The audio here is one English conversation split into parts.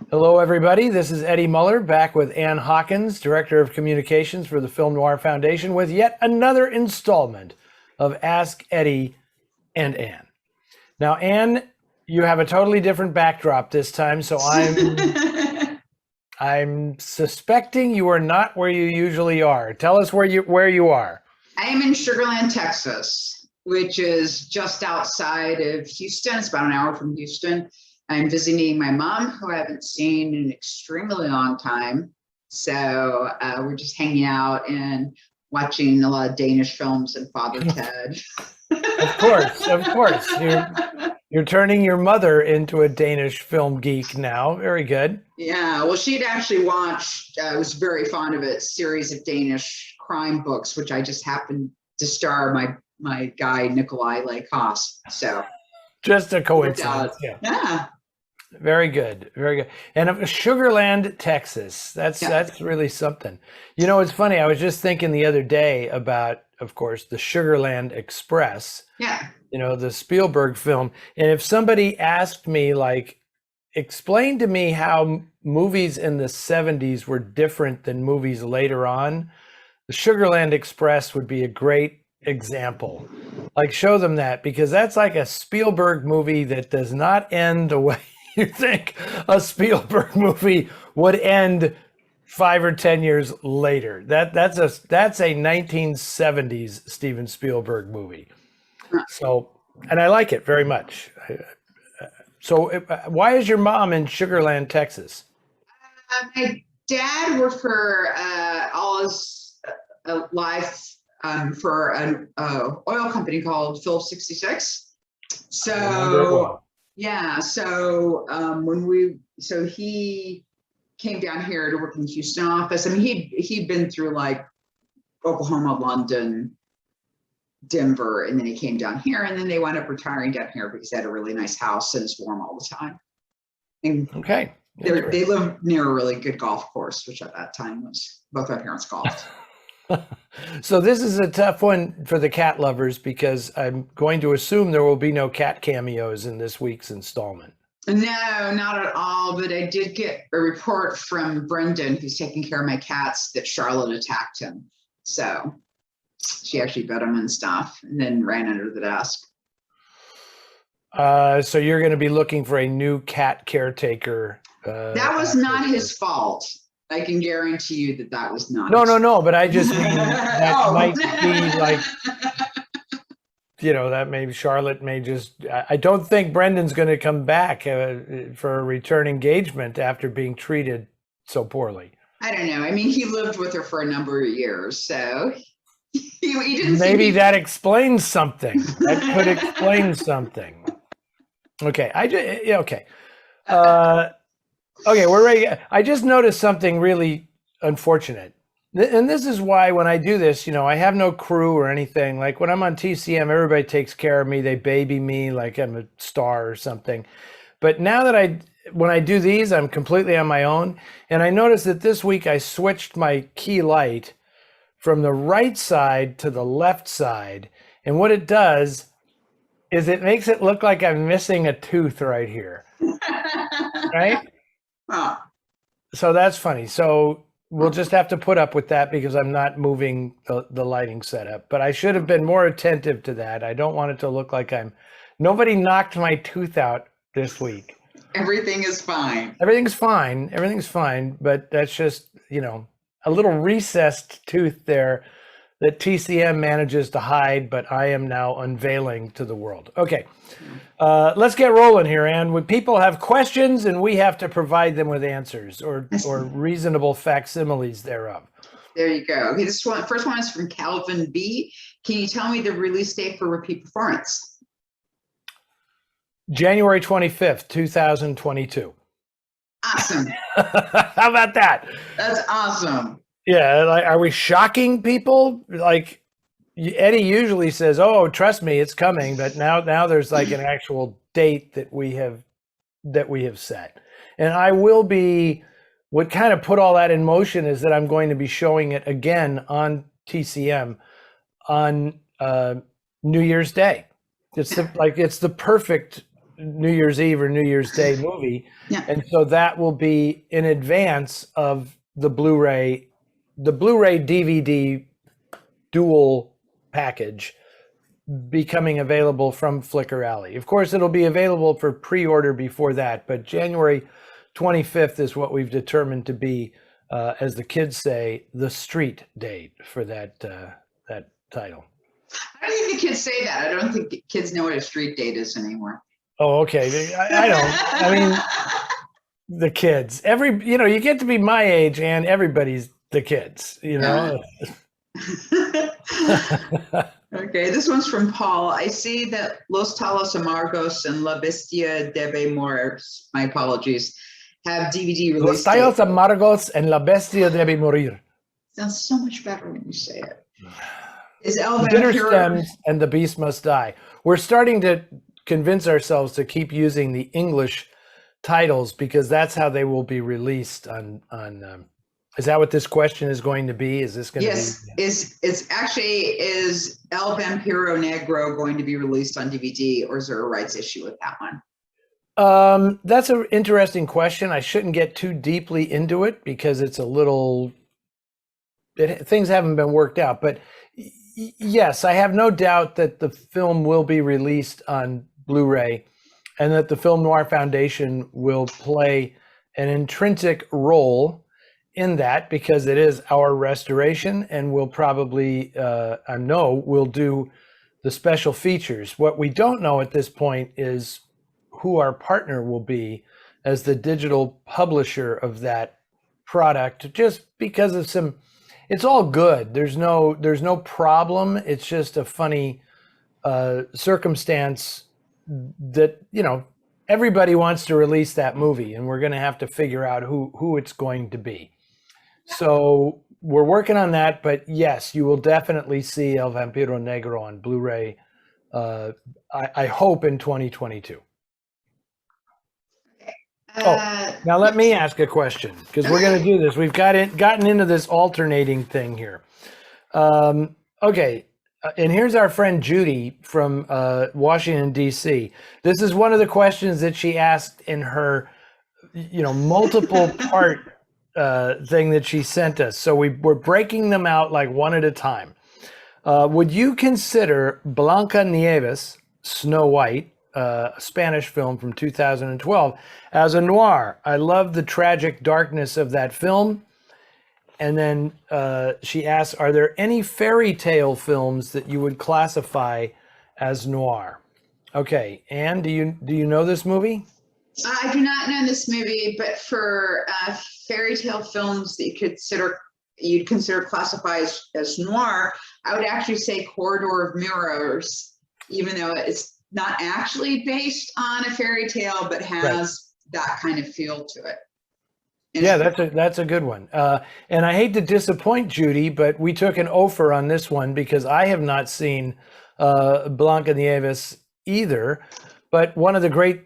Hello, everybody. This is Eddie Muller back with Ann Hawkins, Director of Communications for the Film Noir Foundation, with yet another installment of Ask Eddie and Ann. Now, Ann, you have a totally different backdrop this time, so I'm suspecting you are not where you usually are. Tell us where you are. I am in Sugar Land, Texas, which is just outside of Houston. It's about an hour from Houston. I'm visiting my mom, who I haven't seen in an extremely long time. So we're just hanging out and watching a lot of Danish films and Father Ted. Of course. You're turning your mother into a Danish film geek now. Very good. Yeah, well, she'd actually watched, was very fond of a series of Danish crime books, which I just happened to star my guy, Nikolai Lacoste. So just a coincidence. Yeah. Very good. Very good. And Sugar Land, Texas. That's really something. You know, it's funny. I was just thinking the other day about, of course, the Sugar Land Express. Yeah. You know, the Spielberg film. And if somebody asked me, like, explain to me how movies in the 70s were different than movies later on, the Sugar Land Express would be a great example. Like, show them that, because that's like a Spielberg movie that does not end the way you think a Spielberg movie would end 5 or 10 years later. That's a 1970s Steven Spielberg movie. So, and I like it very much. So why is your mom in Sugar Land, Texas? My dad worked for all his life for an oil company called Phillips 66. So yeah, so he came down here to work in the Houston office. I mean, he'd been through like Oklahoma, London, Denver, and then he came down here, and then they wound up retiring down here because they had a really nice house and it's warm all the time. And okay, they live near a really good golf course, which at that time was both our parents golfed. So this is a tough one for the cat lovers, because I'm going to assume there will be no cat cameos in this week's installment. No, not at all. But I did get a report from Brendan, who's taking care of my cats, that Charlotte attacked him. So she actually bit him and stuff, and then ran under the desk. So you're going to be looking for a new cat caretaker. That was not his fault. I can guarantee you that was not. No. But I just mean that might be like, you know, that maybe Charlotte may just. I don't think Brendan's going to come back for a return engagement after being treated so poorly. I don't know. I mean, he lived with her for a number of years, so he didn't. Maybe that explains something. That could explain something. Okay, okay. Okay, we're ready. I just noticed something really unfortunate. And this is why when I do this, you know, I have no crew or anything. Like when I'm on TCM, everybody takes care of me. They baby me like I'm a star or something. But now that when I do these, I'm completely on my own. And I noticed that this week I switched my key light from the right side to the left side. And what it does is it makes it look like I'm missing a tooth right here. Right? Oh. So that's funny. So we'll just have to put up with that because I'm not moving the lighting setup. But I should have been more attentive to that. I don't want it to look like nobody knocked my tooth out this week. Everything is fine. Everything's fine. But that's just, you know, a little recessed tooth there that TCM manages to hide, but I am now unveiling to the world. Okay, let's get rolling here, Ann. When people have questions and we have to provide them with answers or reasonable facsimiles thereof. There you go. Okay, first one is from Calvin B. Can you tell me the release date for Repeat Performance? January 25th, 2022. Awesome. How about that? That's awesome. Yeah, like, are we shocking people? Like, Eddie usually says, "Oh, trust me, it's coming," but now there's like an actual date that we have set, and I will be. What kind of put all that in motion is that I'm going to be showing it again on TCM on New Year's Day. It's the perfect New Year's Eve or New Year's Day movie. Yeah. And so that will be in advance of the Blu-ray DVD dual package becoming available from Flickr Alley. Of course, it'll be available for pre-order before that, but January 25th is what we've determined to be, as the kids say, the street date for that title. I don't think the kids say that. I don't think kids know what a street date is anymore. Oh, okay. I don't. I mean, the kids. You get to be my age, and everybody's the kids. Okay, this one's from Paul. I see that Los Talos Amargos and La Bestia debe Morir, my apologies, have DVD release. Los Talos Amargos and La Bestia debe Morir. Sounds so much better when you say it. Is El Bitter Vampiro... stems and the beast must die. We're starting to convince ourselves to keep using the English titles because that's how they will be released on is that what this question is going to be? Is this going to be? Yes, is El Vampiro Negro going to be released on DVD, or is there a rights issue with that one? That's an interesting question. I shouldn't get too deeply into it because it's things haven't been worked out. But yes, I have no doubt that the film will be released on Blu-ray and that the Film Noir Foundation will play an intrinsic role in that because it is our restoration, and we'll probably, I know, we'll do the special features. What we don't know at this point is who our partner will be as the digital publisher of that product, just because of it's all good. There's no problem. It's just a funny circumstance that, everybody wants to release that movie, and we're going to have to figure out who it's going to be. So we're working on that, but yes, you will definitely see El Vampiro Negro on Blu-ray, I hope in 2022. Now let me ask a question, because we're going to do this. We've gotten into this alternating thing here. Okay, and here's our friend Judy from Washington, D.C. This is one of the questions that she asked in her, multiple part thing that she sent us. So we're breaking them out like one at a time. Would you consider Blanca Nieves, Snow White, a Spanish film from 2012, as a noir? I love the tragic darkness of that film. And then she asks, are there any fairy tale films that you would classify as noir? Okay, Anne, do you know this movie? I do not know this movie, but for fairy tale films that you'd consider classified as noir, I would actually say Corridor of Mirrors, even though it's not actually based on a fairy tale, but has that kind of feel to it. And yeah, that's a good one. And I hate to disappoint Judy, but we took an offer on this one because I have not seen Blanca Nieves either. But one of the great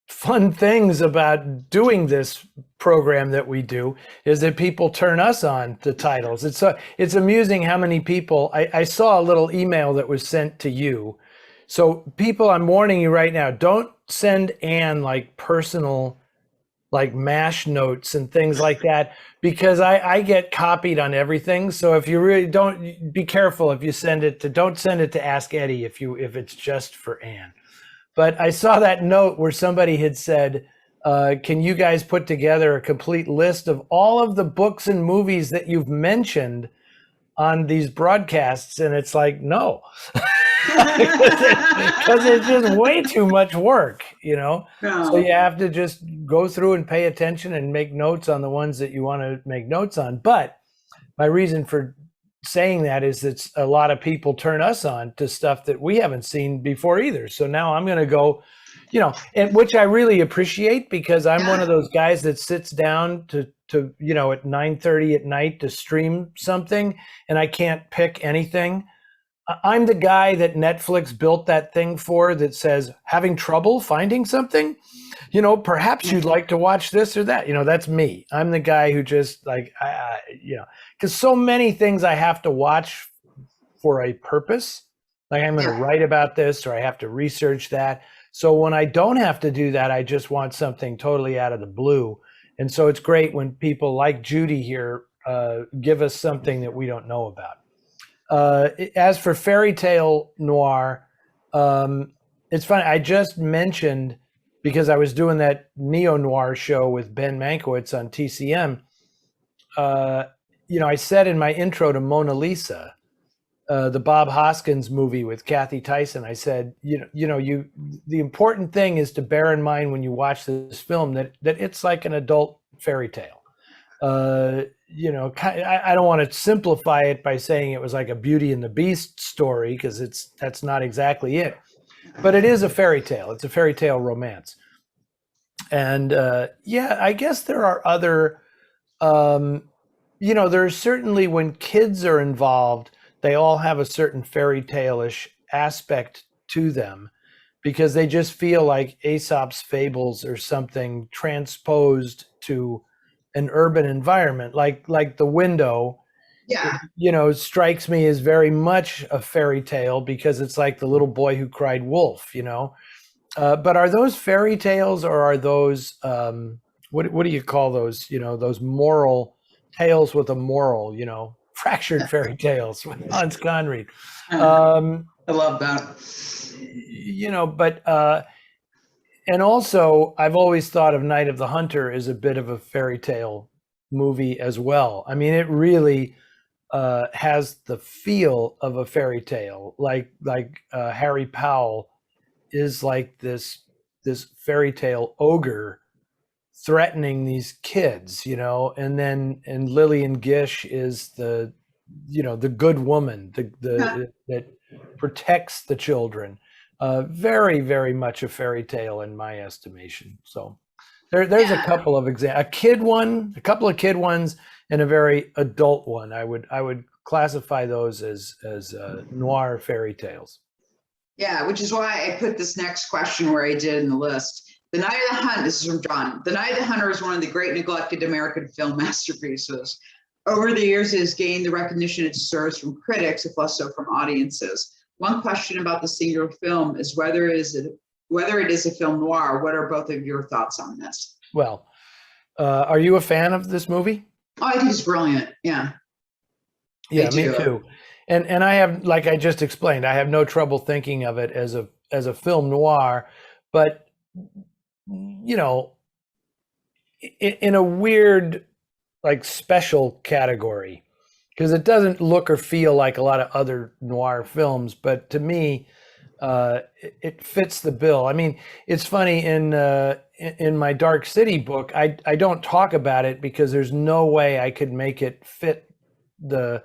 fun things about doing this program that we do is that people turn us on to titles. It's amusing how many people, I saw a little email that was sent to you. So people, I'm warning you right now, don't send Anne like personal, like MASH notes and things like that, because I get copied on everything. So if you really don't, be careful if you don't send it to Ask Eddie if it's just for Anne. But I saw that note where somebody had said, can you guys put together a complete list of all of the books and movies that you've mentioned on these broadcasts? And it's like, no, because it's just way too much work, No. So you have to just go through and pay attention and make notes on the ones that you want to make notes on. But my reason for saying that is that a lot of people turn us on to stuff that we haven't seen before either. So now I'm going to go, and which I really appreciate, because I'm one of those guys that sits down to at 9:30 at night to stream something, and I can't pick anything. I'm the guy that Netflix built that thing for that says, having trouble finding something? Perhaps you'd like to watch this or that. That's me. I'm the guy who just because so many things I have to watch for a purpose. Like I'm going to write about this, or I have to research that. So when I don't have to do that, I just want something totally out of the blue. And so it's great when people like Judy here give us something that we don't know about. As for fairy tale noir, it's funny. I just mentioned, because I was doing that NeoNoir show with Ben Mankiewicz on TCM. I said in my intro to Mona Lisa, the Bob Hoskins movie with Kathy Tyson, I said, the important thing is to bear in mind when you watch this film that it's like an adult fairy tale. I don't want to simplify it by saying it was like a Beauty and the Beast story, because that's not exactly it, but it is a fairy tale. It's a fairy tale romance. And I guess there are other, there's certainly, when kids are involved, they all have a certain fairy tale-ish aspect to them, because they just feel like Aesop's fables or something transposed to an urban environment, like The Window. Yeah. Strikes me as very much a fairy tale, because it's like the little boy who cried wolf. But are those fairy tales, or are those what do you call those? Those moral tales with a moral. Fractured fairy tales with Hans Conried. I love that. But and also, I've always thought of Night of the Hunter as a bit of a fairy tale movie as well. I mean, it really has the feel of a fairy tale, like Harry Powell is like this fairy tale ogre threatening these kids, and Lillian Gish is the good woman, that protects the children. Very, very much a fairy tale in my estimation. So there's a couple of examples, a couple of kid ones, and a very adult one. I would classify those as noir fairy tales. Yeah, which is why I put this next question where I did in the list. The Night of the Hunt, this is from John. The Night of the Hunter is one of the great neglected American film masterpieces. Over the years, it has gained the recognition it deserves from critics, if less so from audiences. One question about the singular film is whether it is a film noir. What are both of your thoughts on this? Well, are you a fan of this movie? Oh, I think it's brilliant. Yeah. Yeah, me too. And I have, like I just explained, I have no trouble thinking of it as a film noir, but in a weird, like, special category, because it doesn't look or feel like a lot of other noir films, but to me, it fits the bill. I mean, it's funny, in my Dark City book, I don't talk about it because there's no way I could make it fit the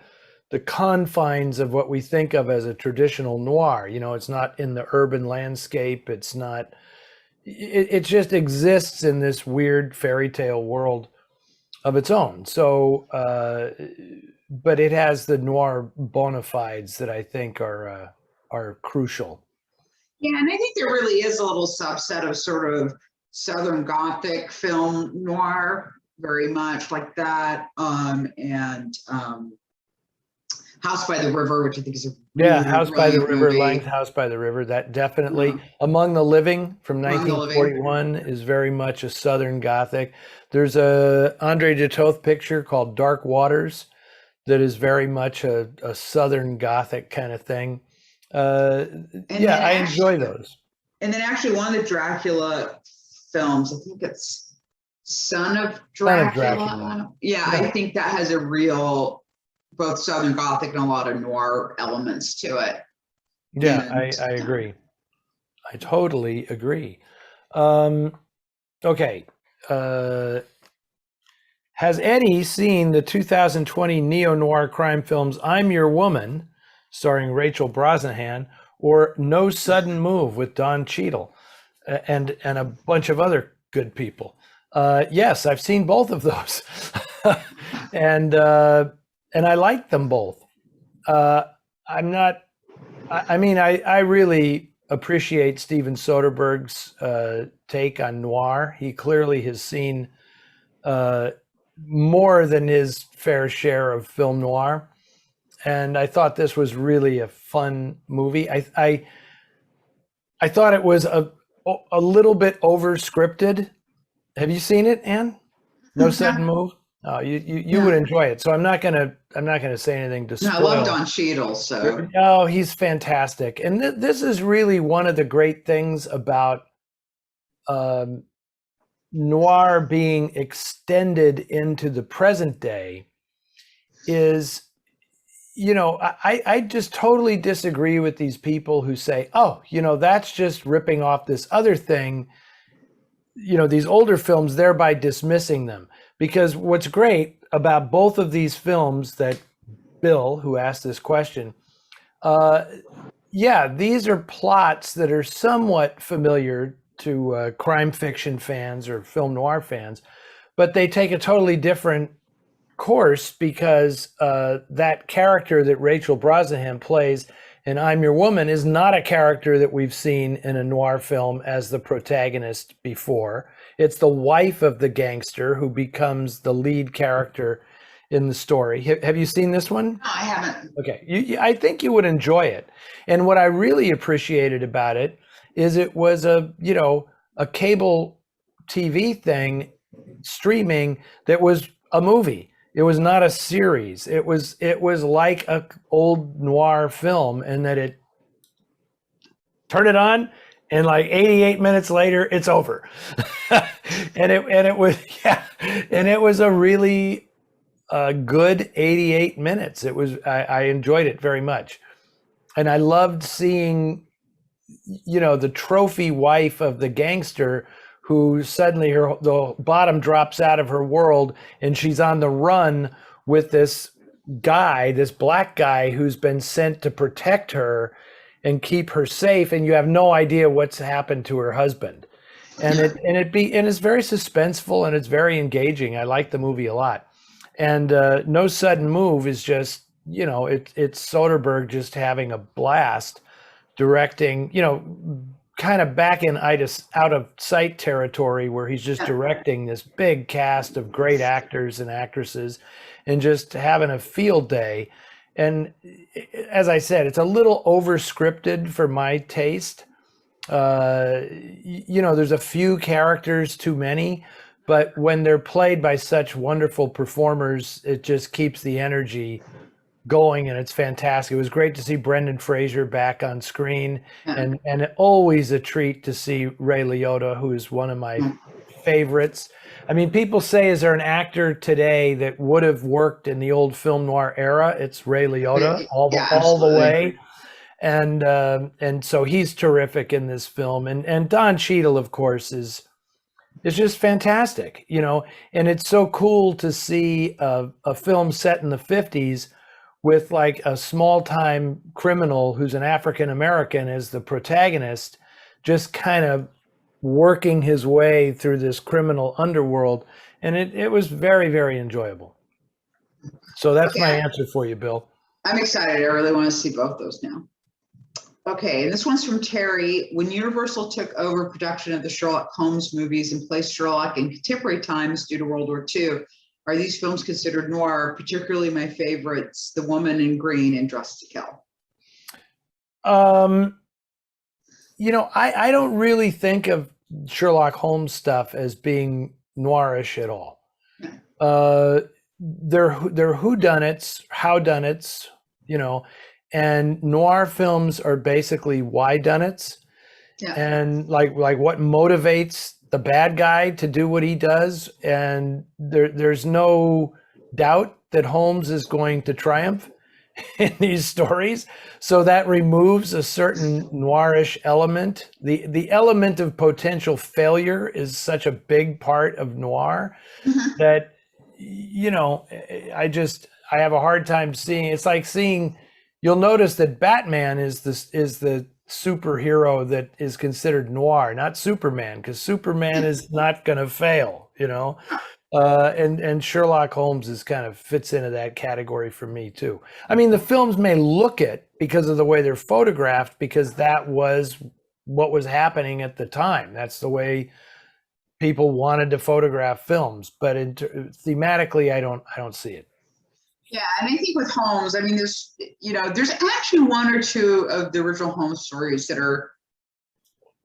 confines of what we think of as a traditional noir. It's not in the urban landscape. It's not. It just exists in this weird fairy tale world of its own. So, but it has the noir bona fides that I think are crucial. Yeah, and I think there really is a little subset of sort of Southern Gothic film noir, very much like that, and House by the River, which I think is a really House by the River, movie. Lang's House by the River, that definitely. Among the Living from 1941 is very much a Southern Gothic. There's a Andre de Toth picture called Dark Waters that is very much a Southern Gothic kind of thing. I enjoy those. And then actually one of the Dracula films, I think it's Son of Dracula. Yeah, I think that has a real both Southern Gothic and a lot of noir elements to it. Yeah, I agree. I totally agree. Okay. Has Eddie seen the 2020 neo-noir crime films I'm Your Woman, starring Rachel Brosnahan, or No Sudden Move with Don Cheadle, and a bunch of other good people? Yes, I've seen both of those. And I like them both. I really appreciate Steven Soderbergh's take on noir. He clearly has seen more than his fair share of film noir. And I thought this was really a fun movie. I thought it was a little bit over scripted. Have you seen it, Anne? No Sudden Yeah. Move. Oh, you would Yeah. enjoy it. So I'm not gonna say anything to No, I love spoil. Don Cheadle, so Oh, he's fantastic, and this is really one of the great things about um, noir being extended into the present day. Is I just totally disagree with these people who say, oh, that's just ripping off this other thing, these older films, thereby dismissing them. Because what's great about both of these films that Bill, who asked this question, uh, yeah, these are plots that are somewhat familiar to crime fiction fans or film noir fans, but they take a totally different course because that character that Rachel Brosnahan plays in I'm Your Woman is not a character that we've seen in a noir film as the protagonist before. It's the wife of the gangster who becomes the lead character in the story. Have you seen this one? no, I haven't. Okay, I think you would enjoy it. And what I really appreciated about it is it was a cable TV thing streaming that was a movie. It was not a series. It was like a old noir film, and that it turn it on and like 88 minutes later it's over. And it was yeah, and it was a really good 88 minutes. I enjoyed it very much. And I loved seeing, the trophy wife of the gangster who suddenly the bottom drops out of her world and she's on the run with this black guy who's been sent to protect her and keep her safe, and you have no idea what's happened to her husband. And it's very suspenseful and it's very engaging. I like the movie a lot. And No Sudden Move is just, it's Soderbergh just having a blast directing, kind of back in out of sight territory where he's just directing this big cast of great actors and actresses and just having a field day. And as I said, it's a little over scripted for my taste. There's a few characters too many, but when they're played by such wonderful performers, it just keeps the energy going, and it's fantastic. It was great to see Brendan Fraser back on screen, Yeah. and always a treat to see Ray Liotta, who is one of my favorites. I mean, people say, is there an actor today that would have worked in the old film noir era? It's Ray Liotta, all the Absolutely. way. And so he's terrific in this film, and Don Cheadle, of course, is just fantastic, and it's so cool to see a film set in the 50s with like a small time criminal who's an African American as the protagonist, just kind of working his way through this criminal underworld. And it was very, very enjoyable. So that's my answer for you, Bill. I'm excited. I really want to see both those now. Okay, and this one's from Terry. When Universal took over production of the Sherlock Holmes movies and placed Sherlock in contemporary times due to World War II, are these films considered noir? Particularly my favorites, The Woman in Green and Dressed to Kill. I don't really think of Sherlock Holmes stuff as being noirish at all. They're whodunits, howdunnits, and noir films are basically whydunits. Yeah. And like what motivates the bad guy to do what he does, and there's no doubt that Holmes is going to triumph in these stories, so that removes a certain noirish element. The element of potential failure is such a big part of noir that I have a hard time seeing. It's like seeing, you'll notice that Batman is the superhero that is considered noir, not Superman, because Superman is not going to fail, and Sherlock Holmes is kind of fits into that category for me too. I mean, the films may look it because of the way they're photographed, because that was what was happening at the time. That's the way people wanted to photograph films, but thematically, I don't see it. Yeah, and I think with Holmes, I mean, there's actually one or two of the original Holmes stories that are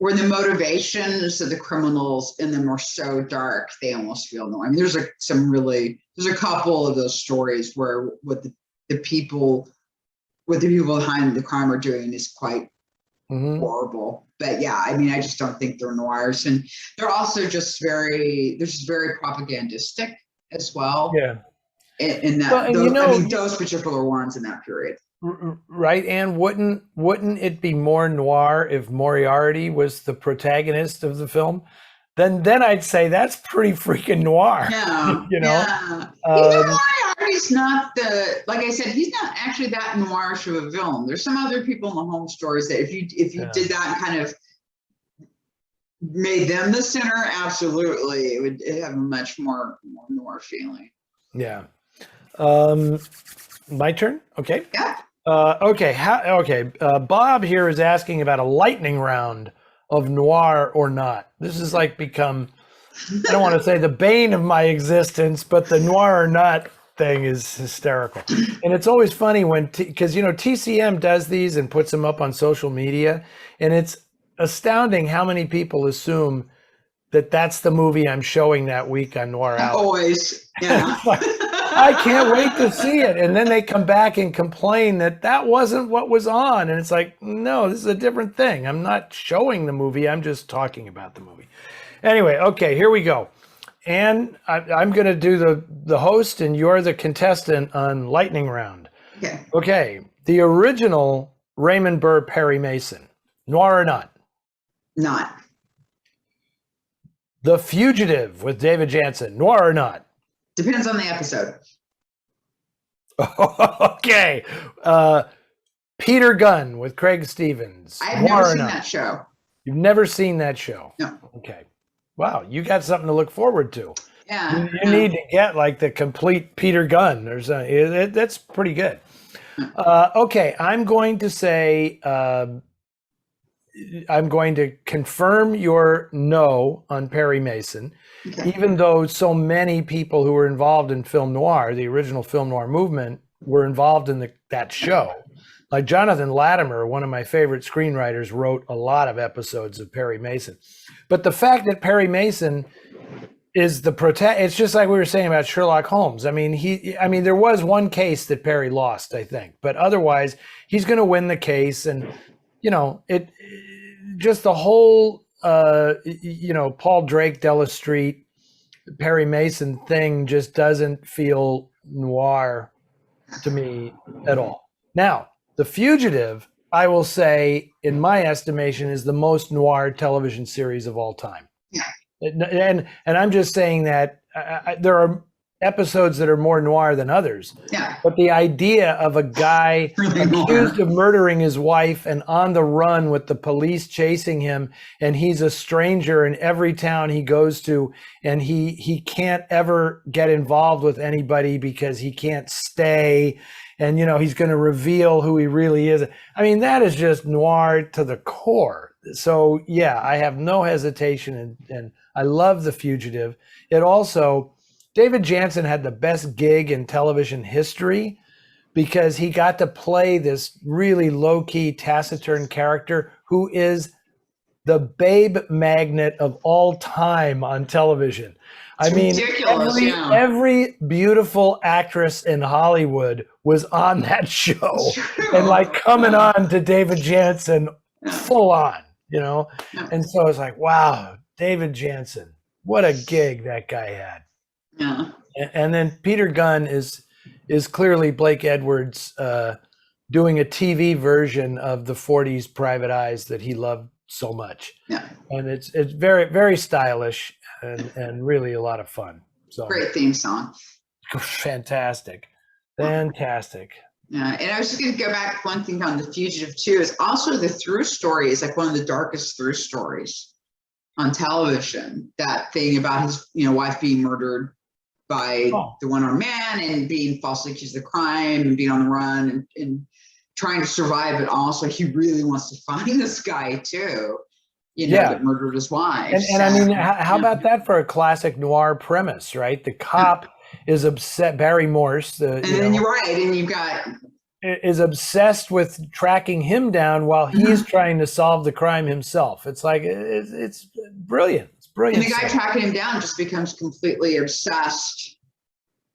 where the motivations of the criminals in them are so dark, they almost feel noir. I mean, there's a couple of those stories where what the people behind the crime are doing is quite horrible. But yeah, I mean, I just don't think they're noirs, and they're also just very propagandistic as well. Yeah. In that, Well, and those, you know, I mean, those particular ones in that period. Right, and wouldn't it be more noir if Moriarty was the protagonist of the film? Then I'd say that's pretty freaking noir. Yeah, you know. Yeah. Moriarty's not like I said, he's not actually that noirish of a villain. There's some other people in the Holmes stories that if you did that and kind of made them the center, absolutely, it would have a much more noir feeling. Yeah. My turn. Okay. Yeah. Okay. Bob here is asking about a lightning round of noir or not. This is like become, I don't want to say the bane of my existence, but the noir or not thing is hysterical. And it's always funny because TCM does these and puts them up on social media, and it's astounding how many people assume that that's the movie I'm showing that week on Noir Alley. Always, yeah. I can't wait to see it. And then they come back and complain that wasn't what was on. And it's like, no, this is a different thing. I'm not showing the movie. I'm just talking about the movie. Anyway, okay, here we go. And I'm going to do the host, and you're the contestant on Lightning Round. Okay. Okay, the original Raymond Burr Perry Mason, noir or not? Not. The Fugitive with David Janssen, noir or not? Depends on the episode. Okay. Peter Gunn with Craig Stevens. I've never seen that show. You've never seen that show? No. Okay. Wow, you got something to look forward to. Yeah. You need to get like the complete Peter Gunn or something. That's pretty good. Okay, I'm going to say, I'm going to confirm your no on Perry Mason, even though so many people who were involved in film noir, the original film noir movement, were involved in that show. Like Jonathan Latimer, one of my favorite screenwriters, wrote a lot of episodes of Perry Mason. But the fact that Perry Mason is the it's just like we were saying about Sherlock Holmes. I mean, there was one case that Perry lost, I think, but otherwise he's going to win the case. And, just the whole, Paul Drake, Della Street, Perry Mason thing just doesn't feel noir to me at all. Now, The Fugitive, I will say, in my estimation, is the most noir television series of all time. Yeah. And I'm just saying that there are episodes that are more noir than others. Yeah. But the idea of a guy accused of murdering his wife and on the run with the police chasing him, and he's a stranger in every town he goes to, and he can't ever get involved with anybody because he can't stay, and he's going to reveal who he really is. I mean, that is just noir to the core. So yeah, I have no hesitation, and I love The Fugitive. It also, David Janssen had the best gig in television history because he got to play this really low-key, taciturn character who is the babe magnet of all time on television. It's ridiculous, every beautiful actress in Hollywood was on that show and like coming on to David Janssen full on, And so it's like, wow, David Janssen, what a gig that guy had. Yeah. And then Peter Gunn is clearly Blake Edwards doing a TV version of the 40s Private Eyes that he loved so much. Yeah. And it's very, very stylish and really a lot of fun. So great theme song. Fantastic. Yeah, and I was just going to go back one thing on The Fugitive too, is also the through story is like one of the darkest through stories on television. That thing about his wife being murdered by the one-armed man and being falsely accused of the crime and being on the run and trying to survive, but also he really wants to find this guy too, that murdered his wife. And I mean, how about that for a classic noir premise, right? The cop is upset, Barry Morse. And then you're right, and you've got is obsessed with tracking him down while he's trying to solve the crime himself. It's like it's brilliant. It's brilliant. And the guy tracking him down just becomes completely obsessed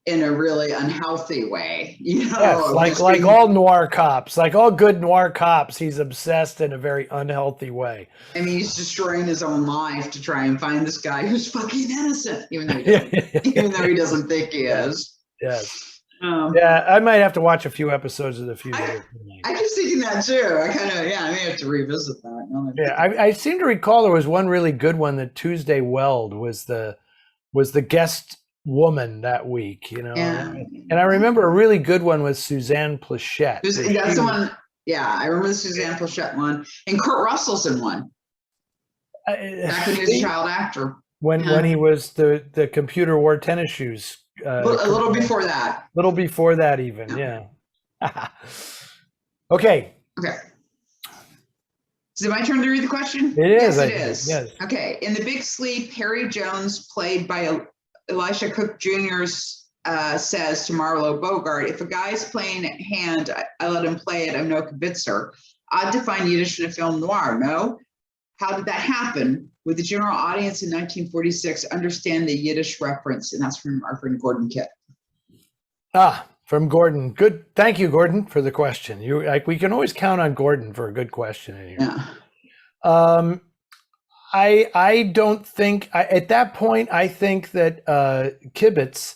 in a really unhealthy way. Yes, like all noir cops, like all good noir cops, he's obsessed in a very unhealthy way. I mean, he's destroying his own life to try and find this guy who's fucking innocent, even though he doesn't think he is. Yes. Yeah, I might have to watch a few episodes of The Fugitive. I keep thinking that too. I may have to revisit that. Yeah, I seem to recall there was one really good one that Tuesday Weld was the guest woman that week, Yeah. And I remember a really good one with Suzanne Plachette. That's the one. Yeah, I remember the Suzanne Plachette one, and Kurt Russell's in one. Back when he was a child actor. When he was the computer wore tennis shoes. A little before that. Little before that, even, yeah. Okay. Is it my turn to read the question? It is. Yes, it is. Yes. Okay. In The Big Sleep, Harry Jones, played by Elisha Cook Jr., says to Marlo Bogart, "If a guy's playing at hand, I let him play it. I'm no Kibitzer." Odd to find Yiddish in a film noir, no? How did that happen? Would the general audience in 1946 understand the Yiddish reference? And that's from our friend Gordon Kitt. From Gordon. Good. Thank you, Gordon, for the question. We can always count on Gordon for a good question in here. Yeah. I don't think at that point. I think that kibitz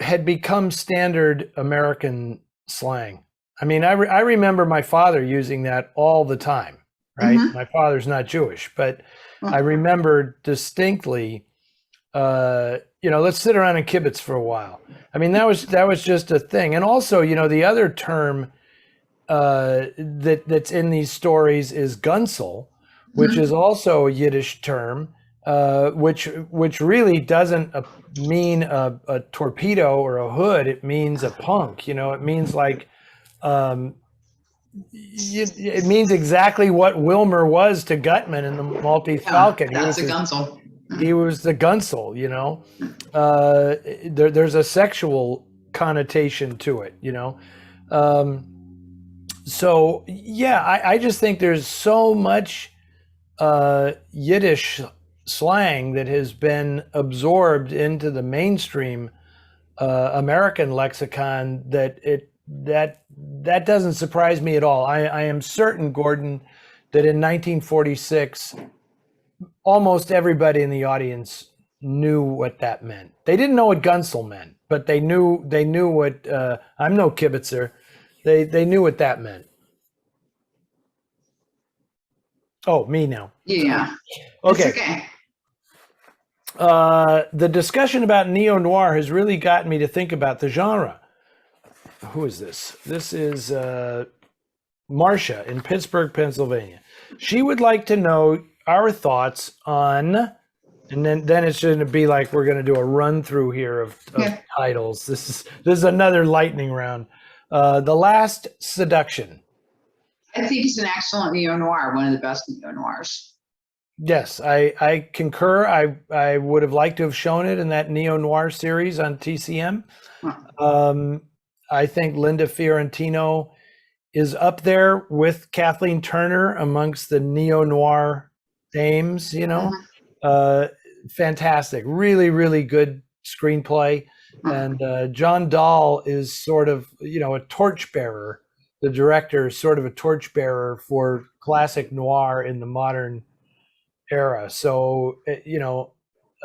had become standard American slang. I mean, I remember my father using that all the time. Right. Mm-hmm. My father's not Jewish, but I remember distinctly, let's sit around and kibitz for a while. I mean, that was just a thing. And also, the other term that's in these stories is gunsel, which is also a Yiddish term, which really doesn't mean a torpedo or a hood. It means a punk. It means like. It means exactly what Wilmer was to Gutman in the Maltese Falcon. That's a gunsel. He was the gunsel, there's a sexual connotation to it, So yeah, I just think there's so much Yiddish slang that has been absorbed into the mainstream American lexicon that doesn't surprise me at all. I am certain, Gordon, that in 1946, almost everybody in the audience knew what that meant. They didn't know what gunsel meant, but they knew what I'm no kibitzer. They knew what that meant. Oh, me now. Yeah. Okay. It's okay. The discussion about neo-noir has really gotten me to think about the genre. Who is this? This is Marcia in Pittsburgh, Pennsylvania. She would like to know our thoughts on, and then it's going to be like we're going to do a run through here of titles. This is another lightning round. The Last Seduction. I think it's an excellent neo-noir, one of the best neo-noirs. Yes, I concur. I would have liked to have shown it in that neo-noir series on TCM. I think Linda Fiorentino is up there with Kathleen Turner amongst the neo-noir dames, fantastic, really, really good screenplay. And John Dahl is sort of, a torchbearer. The director is sort of a torchbearer for classic noir in the modern era. So,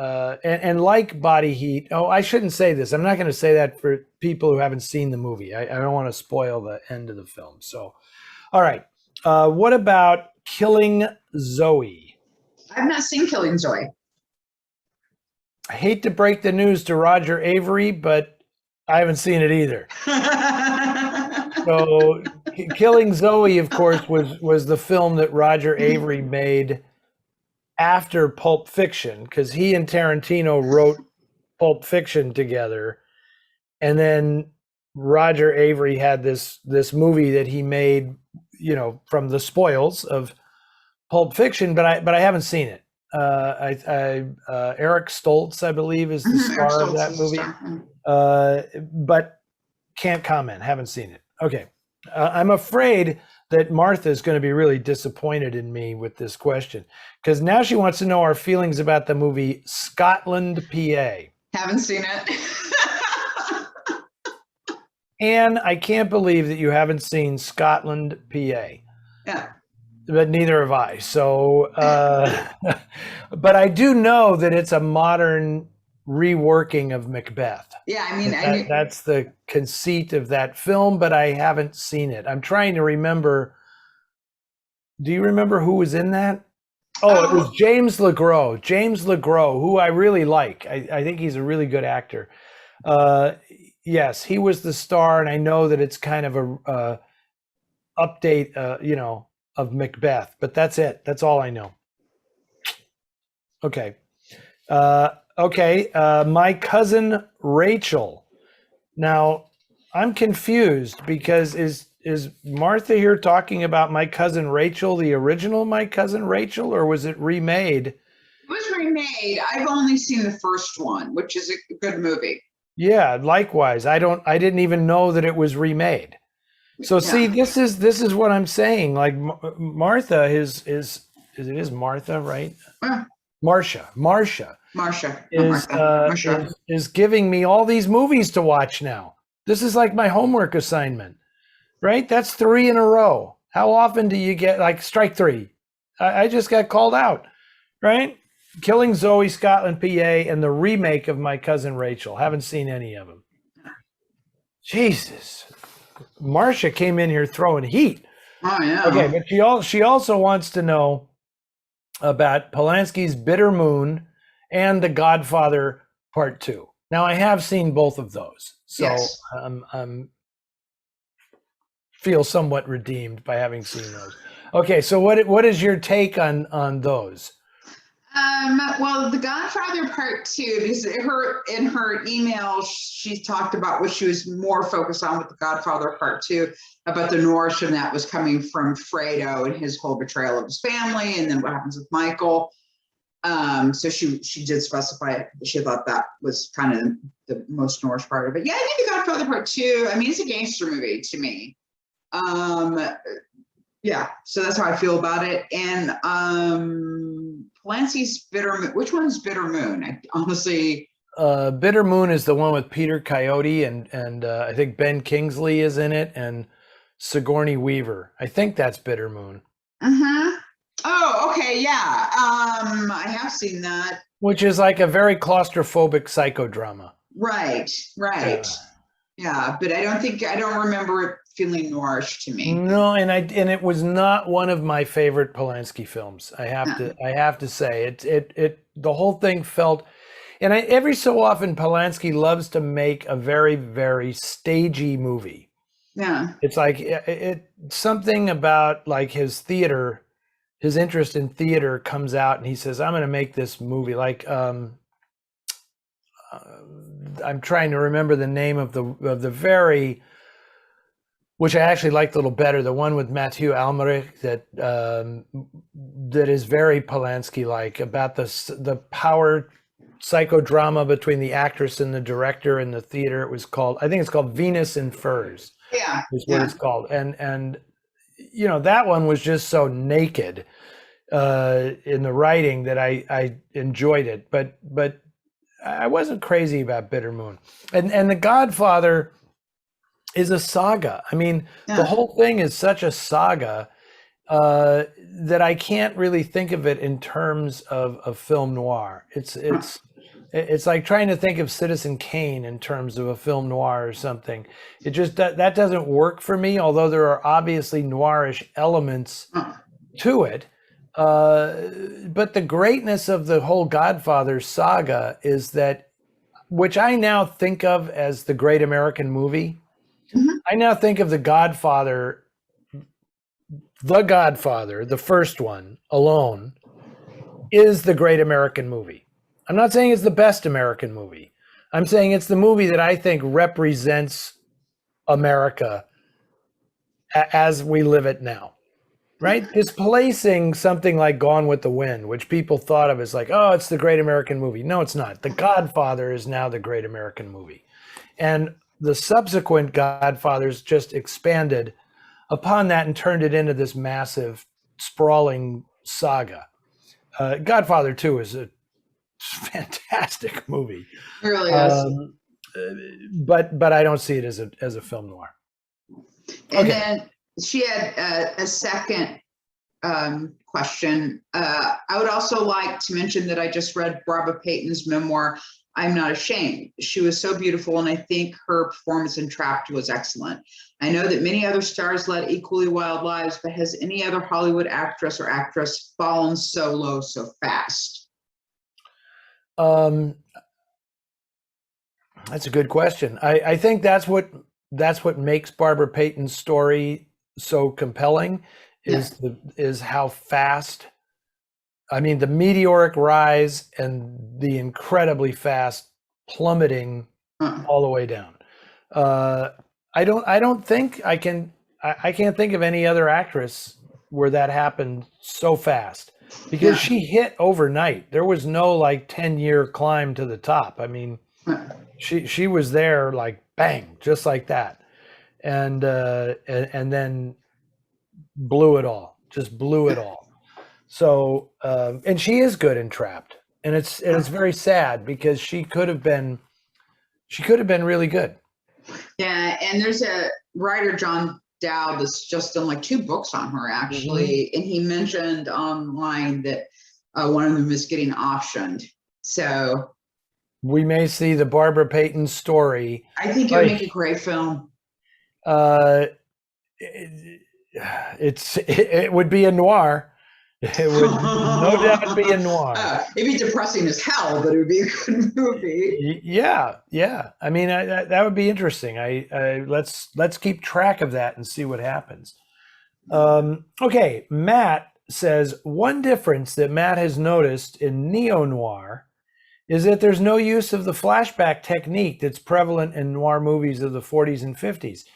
and like Body Heat, I shouldn't say this. I'm not going to say that for people who haven't seen the movie. I don't want to spoil the end of the film. So, all right. What about Killing Zoe? I've not seen Killing Zoe. I hate to break the news to Roger Avery, but I haven't seen it either. So, Killing Zoe, of course, was the film that Roger Avery made after Pulp Fiction, because he and Tarantino wrote Pulp Fiction together, and then Roger Avery had this movie that he made, from the spoils of Pulp Fiction, but I haven't seen it. Eric Stoltz, I believe, is the star of that movie. But Can't comment. Haven't seen it. Okay. I'm afraid that Martha is going to be really disappointed in me with this question because now she wants to know our feelings about the movie Scotland, PA. Haven't seen it. And I can't believe that you haven't seen Scotland, PA. Yeah. But neither have I. So, but I do know that it's a modern reworking of Macbeth. Yeah, I mean, That's the conceit of that film, but I haven't seen it. I'm trying to remember. Do you remember who was in that? Oh, it was James LeGros. James LeGros, who I really like. I think he's a really good actor. Yes, he was the star, and I know that it's kind of a update, of Macbeth. But that's it. That's all I know. Okay. My cousin Rachel. Now, I'm confused because is Martha here talking about My Cousin Rachel, the original My Cousin Rachel, or was it remade? It was remade. I've only seen the first one, which is a good movie. Yeah, likewise. I didn't even know that it was remade. So see, this is what I'm saying. Like Martha is Martha, right? Marcia is giving me all these movies to watch now. This is like my homework assignment, right? That's 3 in a row. How often do you get like strike 3? I just got called out, right? Killing Zoe, Scotland, PA, and the remake of My Cousin Rachel. Haven't seen any of them. Jesus. Marcia came in here throwing heat. Oh, yeah. Okay, but she also wants to know about Polanski's Bitter Moon and The Godfather Part 2. Now, I have seen both of those, so Yes. I'm feel somewhat redeemed by having seen those. Okay, so what is your take on those? Well, The Godfather Part 2, because in her email, she talked about what she was more focused on with The Godfather Part 2, about the notion that was coming from Fredo and his whole betrayal of his family, and then what happens with Michael. So she did specify it. She thought that was kind of the most Norse part of it. Yeah, I think The Godfather Part 2, I mean, it's a gangster movie to me. Yeah, so that's how I feel about it. And Polanski's Bitter Moon. Which one is Bitter Moon? I honestly. Bitter Moon is the one with Peter Coyote and I think Ben Kingsley is in it and Sigourney Weaver. I think that's Bitter Moon. Uh-huh. Oh, okay, yeah. I have seen that. Which is like a very claustrophobic psychodrama. Right. Yeah, but I don't remember it feeling noirish to me. No, and it was not one of my favorite Polanski films. I have to say it the whole thing felt, and every so often Polanski loves to make a very, very stagey movie. Yeah. It's like it something about like his theater, his interest in theater comes out, and he says, "I'm going to make this movie." Like I'm trying to remember the name of the very, which I actually liked a little better, the one with Mathieu Almerich that is very Polanski-like, about the power psychodrama between the actress and the director in the theater. I think it's called Venus in Furs. Yeah, is what it's called, and that one was just so naked in the writing that I enjoyed it, but I wasn't crazy about Bitter Moon. And The Godfather is a saga. I mean, the whole thing is such a saga that I can't really think of it in terms of film noir. It's like trying to think of Citizen Kane in terms of a film noir or something. It just that doesn't work for me, although there are obviously noirish elements to it. But the greatness of the whole Godfather saga is that, which I now think of as the great American movie. Mm-hmm. I now think of the Godfather, the first one alone, is the great American movie. I'm not saying it's the best American movie. I'm saying it's the movie that I think represents America as we live it now. Right? Displacing something like Gone with the Wind, which people thought of as like, oh, it's the great American movie. No, it's not. The Godfather is now the great American movie. And the subsequent Godfathers just expanded upon that and turned it into this massive, sprawling saga. Godfather 2 is a fantastic movie. It really is. But I don't see it as a film noir. And then she had a second question. I would also like to mention that I just read Barbara Payton's memoir, I'm Not Ashamed. She was so beautiful, and I think her performance in Trapped was excellent. I know that many other stars led equally wild lives, but has any other Hollywood actress or actress fallen so low so fast? That's a good question. I think that's what makes Barbara Payton's story so compelling is how fast. I mean, the meteoric rise and the incredibly fast plummeting all the way down. I don't think I can't think of any other actress where that happened so fast, because she hit overnight. There was no like 10-year climb to the top. I mean, she was there like bang, just like that, and then blew it all. So, and she is good in Trapped, and it's very sad because she could have been really good. Yeah, and there's a writer, John Dowd, that's just done like 2 books on her actually, and he mentioned online that one of them is getting optioned. So we may see the Barbara Payton story. I think it would make a great film. It would be a noir. It would no doubt be a noir. It'd be depressing as hell, but it would be a good movie. Yeah. I mean, that would be interesting. Let's keep track of that and see what happens. Okay, Matt says one difference that Matt has noticed in NeoNoir is that there's no use of the flashback technique that's prevalent in noir movies of the 40s and 50s.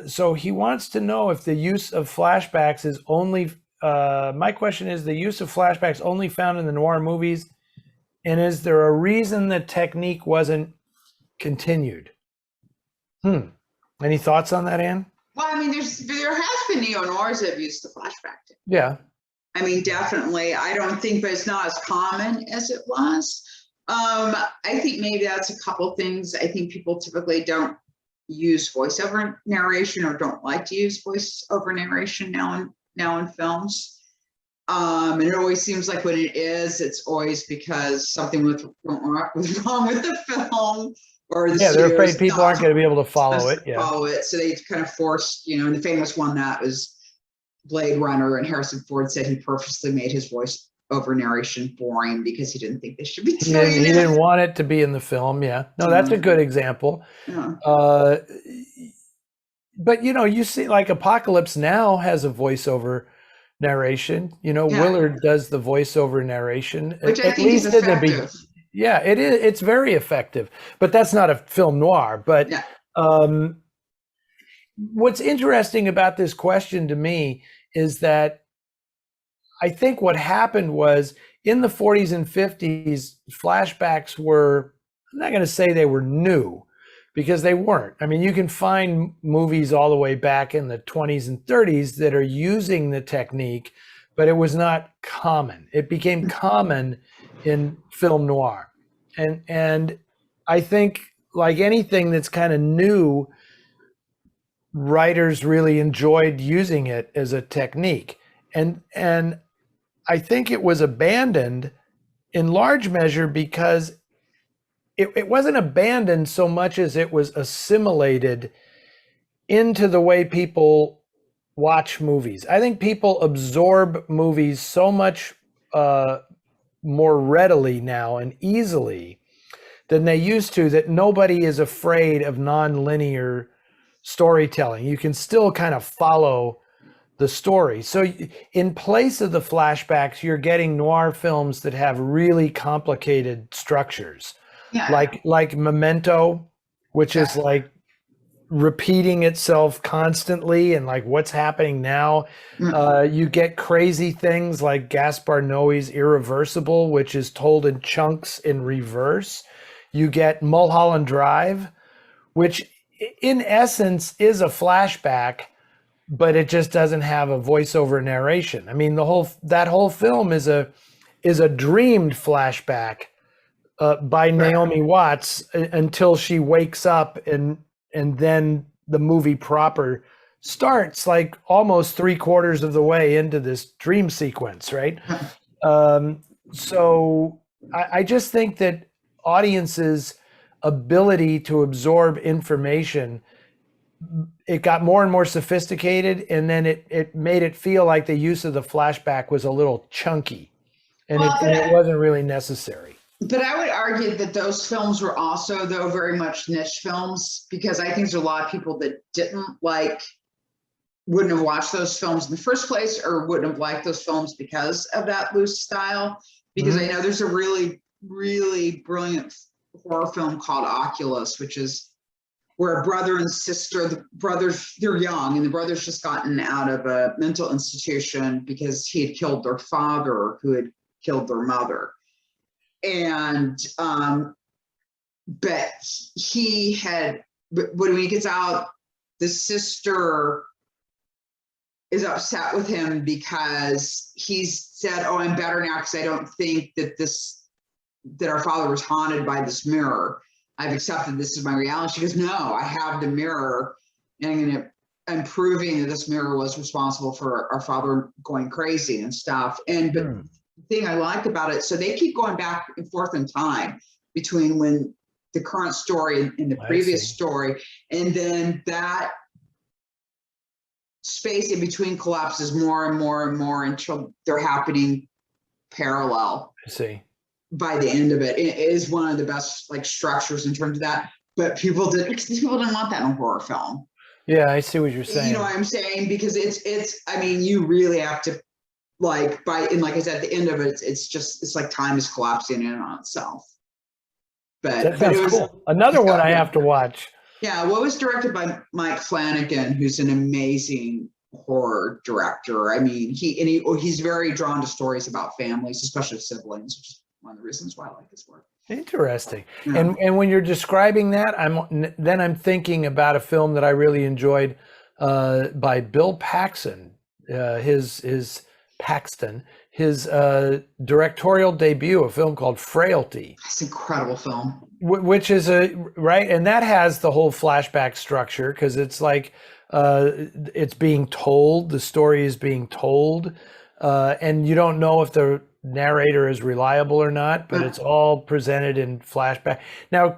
So he wants to know if the use of flashbacks is only. My question is, the use of flashbacks only found in the noir movies, and is there a reason the technique wasn't continued? Any thoughts on that, Anne? Well, I mean, there has been neo-noirs that have used the flashback. Yeah. I mean, definitely. I don't think, but it's not as common as it was. I think maybe that's a couple things. I think people typically don't use voiceover narration or don't like to use voiceover narration now in films. And it always seems like when it is, it's always because something was wrong with the film, or the they're afraid people aren't going to be able to follow it. So they kind of forced, and the famous one that was Blade Runner, and Harrison Ford said he purposely made his voice over narration boring because he didn't think they should be doing He didn't want it to be in the film. Yeah. No, that's a good example. Yeah. But you see, like, Apocalypse Now has a voiceover narration. Willard does the voiceover narration, which I think is effective. Yeah, it is. It's very effective, but that's not a film noir. But what's interesting about this question to me is that I think what happened was in the 40s and 50s, flashbacks were, I'm not going to say they were new, because they weren't. I mean, you can find movies all the way back in the 20s and 30s that are using the technique, but it was not common. It became common in film noir. And I think, like anything that's kind of new, writers really enjoyed using it as a technique. And I think it was abandoned in large measure because it wasn't abandoned so much as it was assimilated into the way people watch movies. I think people absorb movies so much more readily now and easily than they used to, that nobody is afraid of non-linear storytelling. You can still kind of follow the story. So in place of the flashbacks, you're getting noir films that have really complicated structures. Yeah. Like Memento, which is like repeating itself constantly, and like what's happening now. You get crazy things like Gaspar Noé's Irreversible, which is told in chunks in reverse. You get Mulholland Drive, which in essence is a flashback, but it just doesn't have a voiceover narration. I mean, that whole film is a dreamed flashback by Naomi Watts until she wakes up, and then the movie proper starts like almost 3/4 of the way into this dream sequence, right? So I just think that audiences' ability to absorb information, it got more and more sophisticated, and then it made it feel like the use of the flashback was a little chunky, and it wasn't really necessary. But I would argue that those films were also, though, very much niche films, because I think there's a lot of people that wouldn't have watched those films in the first place, or wouldn't have liked those films because of that loose style. Because I know there's a really, really brilliant horror film called Oculus, which is where a brother and sister, the brothers, they're young, and the brother's just gotten out of a mental institution because he had killed their father, who had killed their mother. And but when he gets out, the sister is upset with him because he's said, "Oh, I'm better now because I don't think that our father was haunted by this mirror. I've accepted this is my reality." She goes, "No, I have the mirror, and I'm proving that this mirror was responsible for our father going crazy and stuff." And but the thing I like about it, so they keep going back and forth in time between when the current story and the previous story, and then that space in between collapses more and more and more until they're happening parallel. I see. By the end of it, it is one of the best like structures in terms of that. But people didn't want that in a horror film. Yeah, I see what you're saying. You know what I'm saying? Because it's. I mean, you really have to like I said, at the end of it, it's like time is collapsing in on itself. But it was cool. Another one I have to watch. Yeah, well, it was directed by Mike Flanagan, who's an amazing horror director. I mean, he's very drawn to stories about families, especially siblings, which is one of the reasons why I like his work. Interesting. Yeah. And when you're describing that, I'm thinking about a film that I really enjoyed by Bill Paxton, his directorial debut, a film called Frailty. It's an incredible film. Which is right, and that has the whole flashback structure because it's like it's being told, the story is being told, and you don't know if the narrator is reliable or not, but it's all presented in flashback. Now,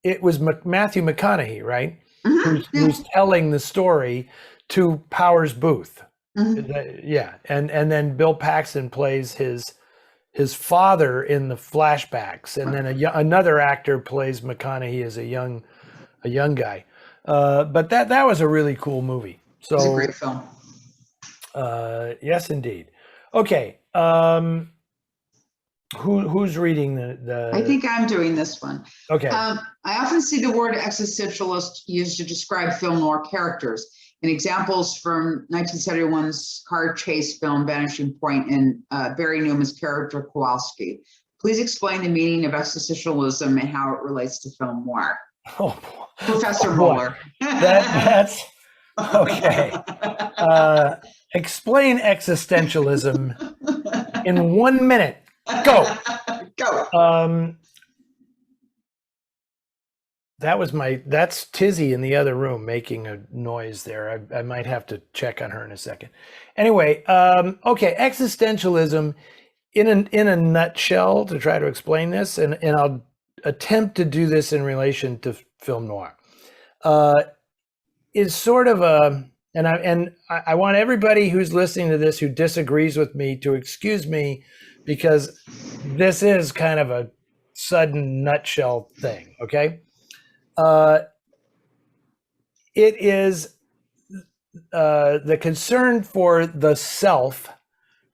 it was Matthew McConaughey, right? Who's telling the story to Powers Booth. Yeah, and then Bill Paxton plays his father in the flashbacks, and then another actor plays McConaughey as a young guy. But that was a really cool movie. So it's a great film. Yes, indeed. Okay. Who's reading the? I think I'm doing this one. Okay. I often see the word existentialist used to describe film noir characters. And examples from 1971's car chase film Vanishing Point and Barry Newman's character Kowalski. Please explain the meaning of existentialism and how it relates to film noir. Professor Mueller. That's okay. Explain existentialism in 1 minute. Go. Go. That's Tizzy in the other room making a noise there. I might have to check on her in a second. Anyway, okay, existentialism in a nutshell, to try to explain this, and I'll attempt to do this in relation to film noir, is sort of I want everybody who's listening to this who disagrees with me to excuse me, because this is kind of a sudden nutshell thing, okay? It is the concern for the self,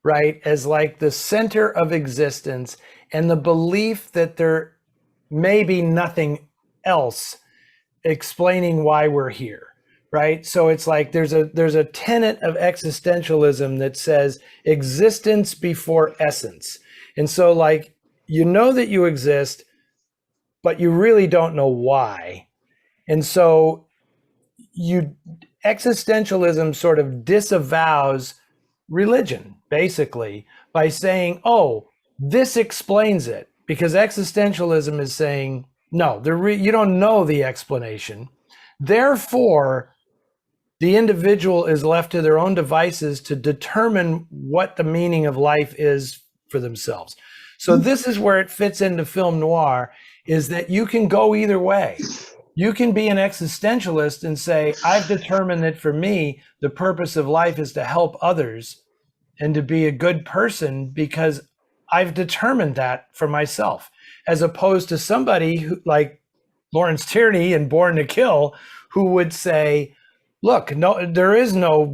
right, as like the center of existence, and the belief that there may be nothing else explaining why we're here, right? So it's like there's a tenet of existentialism that says existence before essence. And so like, you know that you exist, but you really don't know why. And so existentialism sort of disavows religion, basically, by saying, oh, this explains it. Because existentialism is saying, no, you don't know the explanation. Therefore, the individual is left to their own devices to determine what the meaning of life is for themselves. So this is where it fits into film noir, is that you can go either way. You can be an existentialist and say, I've determined that for me, the purpose of life is to help others and to be a good person because I've determined that for myself, as opposed to somebody who, like Lawrence Tierney in Born to Kill, who would say, look, no, there is no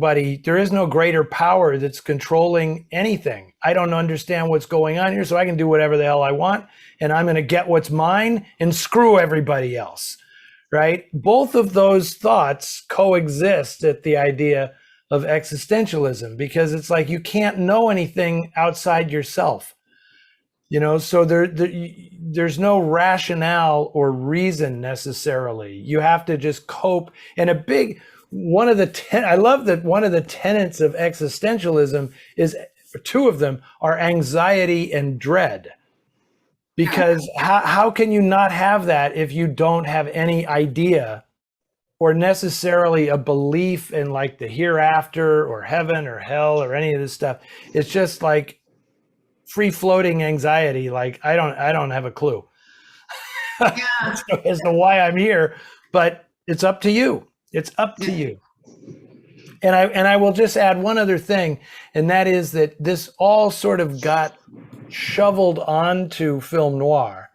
greater power that's controlling anything. I don't understand what's going on here, so I can do whatever the hell I want, and I'm going to get what's mine and screw everybody else, right? Both of those thoughts coexist at the idea of existentialism, because it's like you can't know anything outside yourself. So there's no rationale or reason necessarily. You have to just cope. And I love that one of the tenets of existentialism is, two of them are anxiety and dread. Because how can you not have that if you don't have any idea or necessarily a belief in like the hereafter or heaven or hell or any of this stuff? It's just like free floating anxiety. Like I don't have a clue as to why I'm here, but it's up to you. It's up to you. And I will just add one other thing, and that is that this all sort of got shoveled onto film noir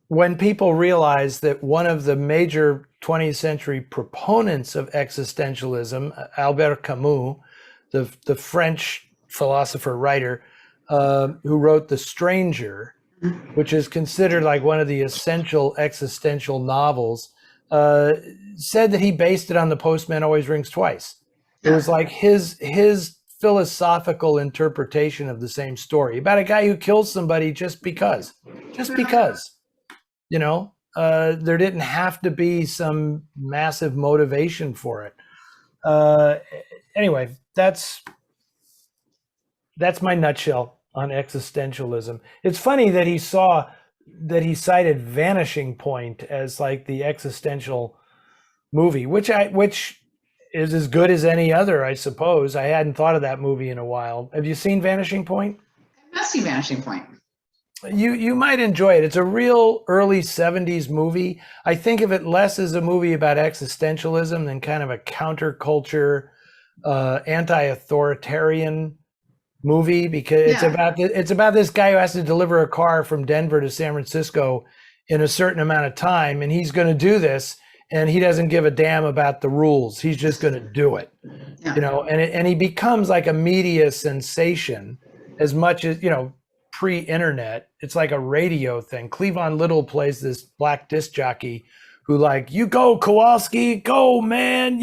when people realized that one of the major 20th century proponents of existentialism, Albert Camus, the French philosopher writer, who wrote The Stranger, which is considered like one of the essential existential novels, said that he based it on The Postman Always Rings Twice. It was like his philosophical interpretation of the same story about a guy who kills somebody just because, there didn't have to be some massive motivation for it. Anyway, that's my nutshell on existentialism. It's funny that he cited Vanishing Point as like the existential movie, which is as good as any other, I suppose. I hadn't thought of that movie in a while. Have you seen Vanishing Point? I must see Vanishing Point. You might enjoy it. It's a real early 70s movie. I think of it less as a movie about existentialism than kind of a counterculture, anti-authoritarian movie, because it's about this guy who has to deliver a car from Denver to San Francisco in a certain amount of time, and he's going to do this, and he doesn't give a damn about the rules. He's just going to do it, and he becomes like a media sensation as much as, pre-internet. It's like a radio thing. Cleavon Little plays this black disc jockey who like, you go Kowalski, go man,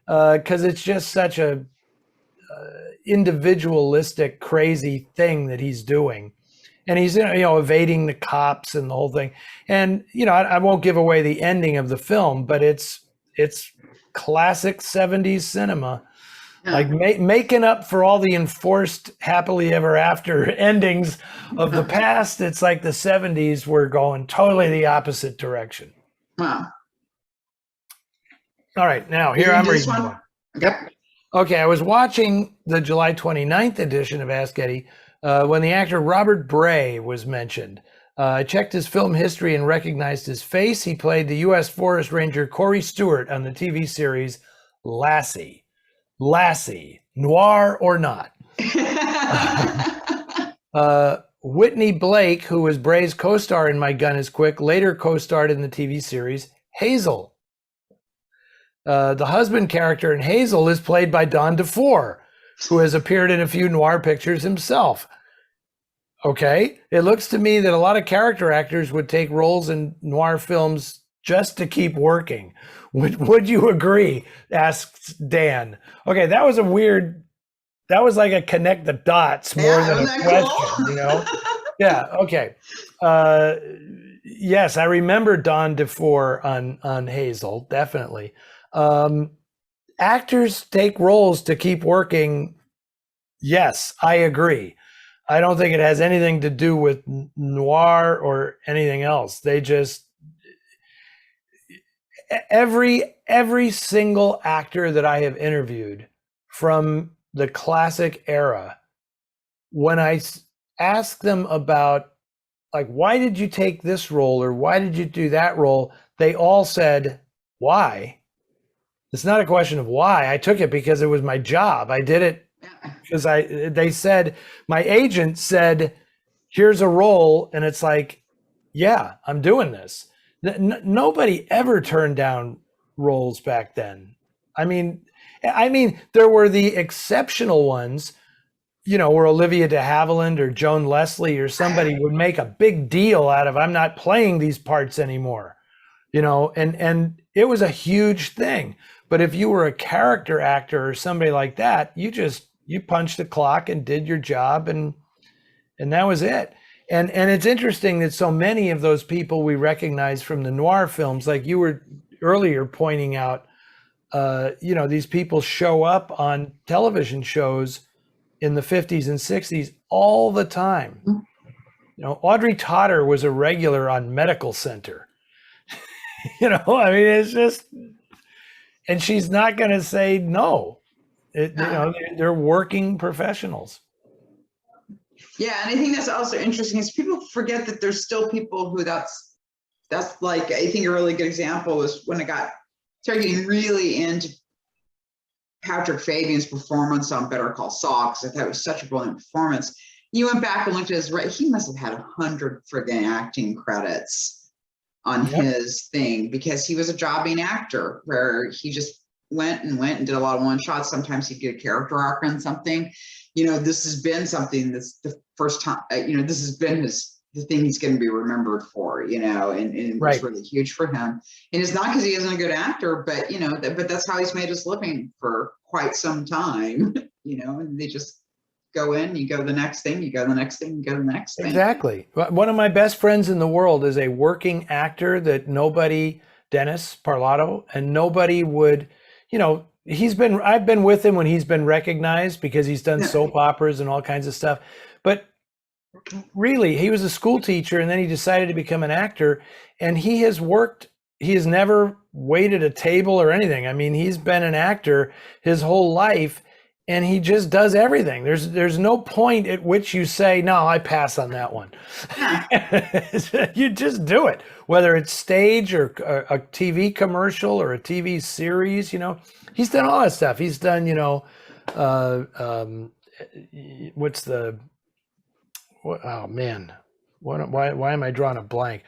because it's just such a individualistic, crazy thing that he's doing. And he's, evading the cops and the whole thing. And, I won't give away the ending of the film, but it's classic 70s cinema, like making up for all the enforced happily ever after endings of the past. It's like the 70s were going totally the opposite direction. Wow. All right. Now here I'm reading one. Yep. Okay, I was watching the July 29th edition of Ask Eddie when the actor Robert Bray was mentioned. I checked his film history and recognized his face. He played the U.S. Forest Ranger Corey Stewart on the TV series Lassie. Lassie, noir or not. Whitney Blake, who was Bray's co-star in My Gun Is Quick, later co-starred in the TV series Hazel. The husband character in Hazel is played by Don DeFore, who has appeared in a few noir pictures himself. Okay, it looks to me that a lot of character actors would take roles in noir films just to keep working. Would you agree? Asks Dan. Okay, that was like a connect the dots more than a question, cool? Yeah, okay. Yes, I remember Don DeFore on Hazel, definitely. Actors take roles to keep working. Yes, I agree. I don't think it has anything to do with noir or anything else. They just every single actor that I have interviewed from the classic era, when I ask them about like why did you take this role or why did you do that role, they all said why. It's not a question of why. I took it because it was my job. I did it Yeah. because they said, my agent said, here's a role, and it's like, yeah, I'm doing this. Nobody ever turned down roles back then. I mean there were the exceptional ones, where Olivia de Havilland or Joan Leslie or somebody would make a big deal out of, I'm not playing these parts anymore, and it was a huge thing. But if you were a character actor or somebody like that, you punched the clock and did your job, and that was it. And it's interesting that so many of those people we recognize from the noir films, like you were earlier pointing out, these people show up on television shows in the 50s and 60s all the time. Audrey Totter was a regular on Medical Center. It's just, and she's not going to say no. They're working professionals. Yeah, and I think that's also interesting is people forget that there's still people who that's like, I think a really good example was when I started getting really into Patrick Fabian's performance on Better Call Saul, because I thought it was such a brilliant performance. You went back and looked at his, he must have had 100 friggin' acting credits on his thing, because he was a jobbing actor where he just went and did a lot of one shots. Sometimes he'd get a character arc on something. This has been something that's the first time, this has been the thing he's going to be remembered for, and it was really huge for him. And it's not because he isn't a good actor, but, but that's how he's made his living for quite some time, and they just go in, you go to the next thing, you go to the next thing, you go to the next thing. Exactly. One of my best friends in the world is a working actor that nobody, Dennis Parlato, and nobody would, I've been with him when he's been recognized because he's done soap operas and all kinds of stuff. But really, he was a school teacher and then he decided to become an actor, and he has never waited a table or anything. I mean, he's been an actor his whole life, and he just does everything. There's no point at which you say, no, I pass on that one. You just do it, whether it's stage or a TV commercial or a TV series. He's done all that stuff. He's done, oh man, why am I drawing a blank?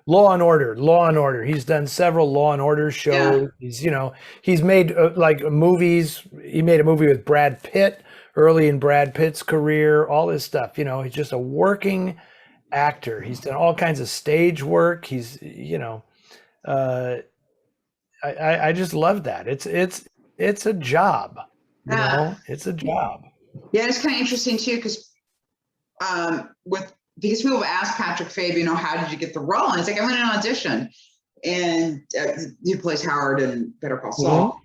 Law and Order. He's done several Law and Order shows. Yeah. He's made like movies. He made a movie with Brad Pitt early in Brad Pitt's career, all this stuff. He's just a working actor. He's done all kinds of stage work. He's, I just love that. It's a job, it's a job. Yeah. It's kind of interesting too, because because people have asked Patrick Fabian, how did you get the role? And it's like, I went in an audition, and he plays Howard in Better Call Saul.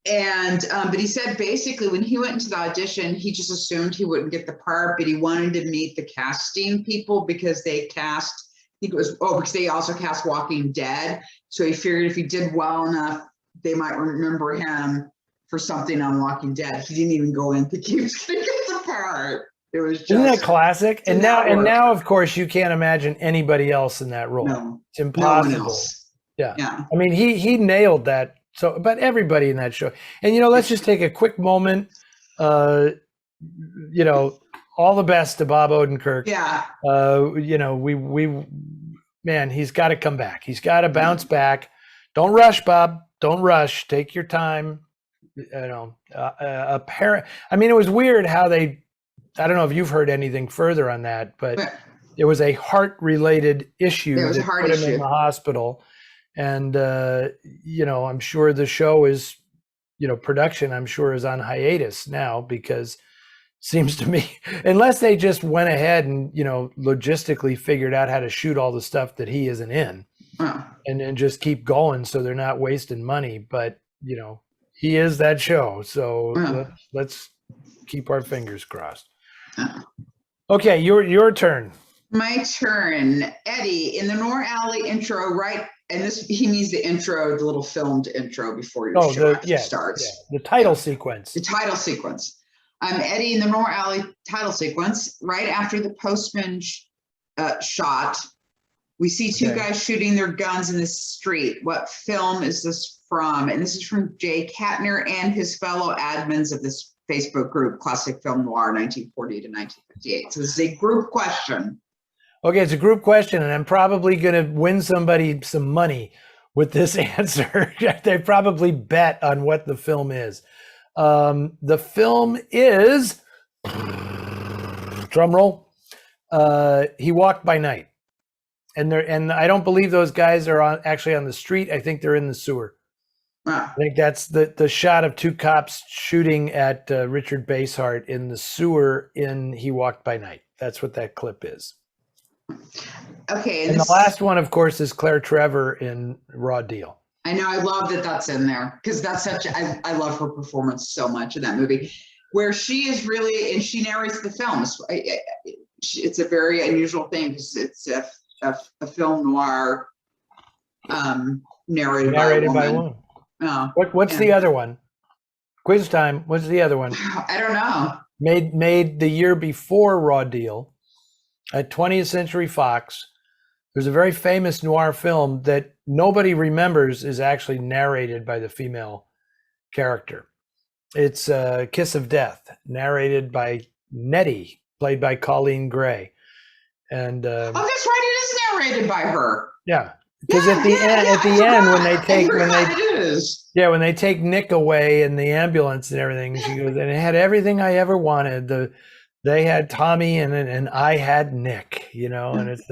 Mm-hmm. And but he said basically when he went into the audition, he just assumed he wouldn't get the part, but he wanted to meet the casting people because they cast, I think it was, because they also cast Walking Dead. So he figured if he did well enough, they might remember him for something on Walking Dead. He didn't even go in thinking he was going to get the part. It was just, isn't that classic? And now, of course, you can't imagine anybody else in that role. No, it's impossible. No one else. Yeah. I mean, he nailed that. So, but everybody in that show. And let's just take a quick moment. All the best to Bob Odenkirk. Yeah. Man, he's got to come back. He's got to bounce back. Don't rush, Bob. Don't rush. Take your time. It was weird how I don't know if you've heard anything further on that, but it was a heart-related issue that put him in the hospital. And, I'm sure the show is, production, I'm sure, is on hiatus now because seems to me, unless they just went ahead and, logistically figured out how to shoot all the stuff that he isn't in, and just keep going so they're not wasting money. But, he is that show. So let's keep our fingers crossed. Okay, your turn. My turn. Eddie, in the Noir Alley intro, right? And he means the intro, the little filmed intro before your show starts. Yeah, the title sequence. The title sequence. Eddie, in the Noir Alley title sequence, right after the postman shot, we see two guys shooting their guns in the street. What film is this from? And this is from Jay Katner and his fellow admins of this Facebook group, Classic Film Noir, 1940 to 1958. So this is a group question. Okay, it's a group question, and I'm probably going to win somebody some money with this answer. They probably bet on what the film is. The film is, drum roll, He Walked by Night. And I don't believe those guys are actually on the street. I think they're in the sewer. I think that's the shot of two cops shooting at Richard Basehart in the sewer in He Walked by Night. That's what that clip is. Okay. And the last one, of course, is Claire Trevor in Raw Deal. I know. I love that that's in there because that's I love her performance so much in that movie where she is really, and she narrates the films. It's a very unusual thing because it's a film noir narrated by a woman. What's the other one? Quiz time. What's the other one? I don't know. Made the year before Raw Deal at 20th Century Fox. There's a very famous noir film that nobody remembers is actually narrated by the female character. It's Kiss of Death, narrated by Nettie, played by Colleen Gray. And that's right, it is narrated by her. Yeah. Because at the end, when they take Nick away in the ambulance and everything, she goes, and it had everything I ever wanted. They had Tommy and I had Nick, and it's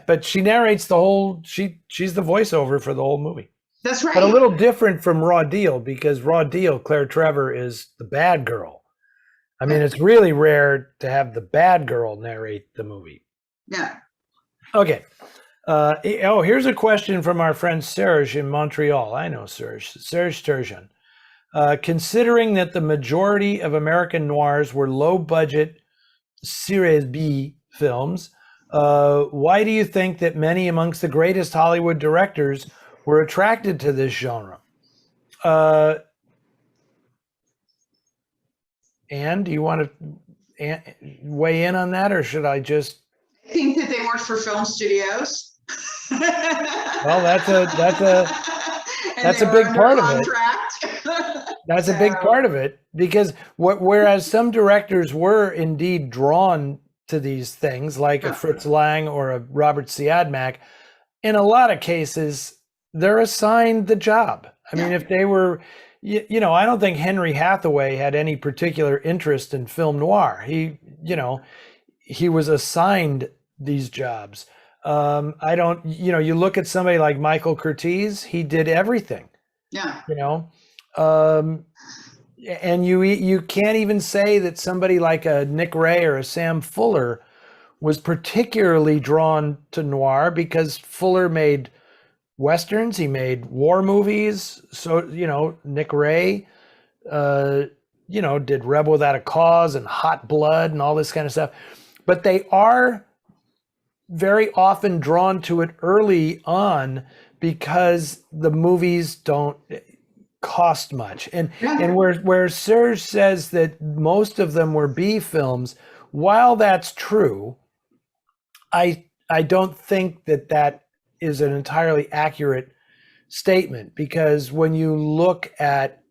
but she narrates the whole. She's the voiceover for the whole movie. That's right. But a little different from Raw Deal because Raw Deal, Claire Trevor is the bad girl. I mean, it's really rare to have the bad girl narrate the movie. Yeah. Okay. Here's a question from our friend Serge in Montreal. I know Serge Turgeon. Considering that the majority of American noirs were low-budget Series B films, why do you think that many amongst the greatest Hollywood directors were attracted to this genre? Anne, do you want to weigh in on that, or should I just? I think that they worked for film studios. Well, that's a big part of it. That's a big part of it because whereas some directors were indeed drawn to these things, like a Fritz Lang or a Robert Siodmak, in a lot of cases they're assigned the job. I mean, if they were, I don't think Henry Hathaway had any particular interest in film noir. He was assigned these jobs. I don't, you look at somebody like Michael Curtiz, he did everything. Yeah. And you can't even say that somebody like a Nick Ray or a Sam Fuller was particularly drawn to noir because Fuller made Westerns, he made war movies. So, Nick Ray, did Rebel Without a Cause and Hot Blood and all this kind of stuff. But they are very often drawn to it early on because the movies don't cost much. And where Serge says that most of them were B films, while that's true, I don't think that is an entirely accurate statement because when you look at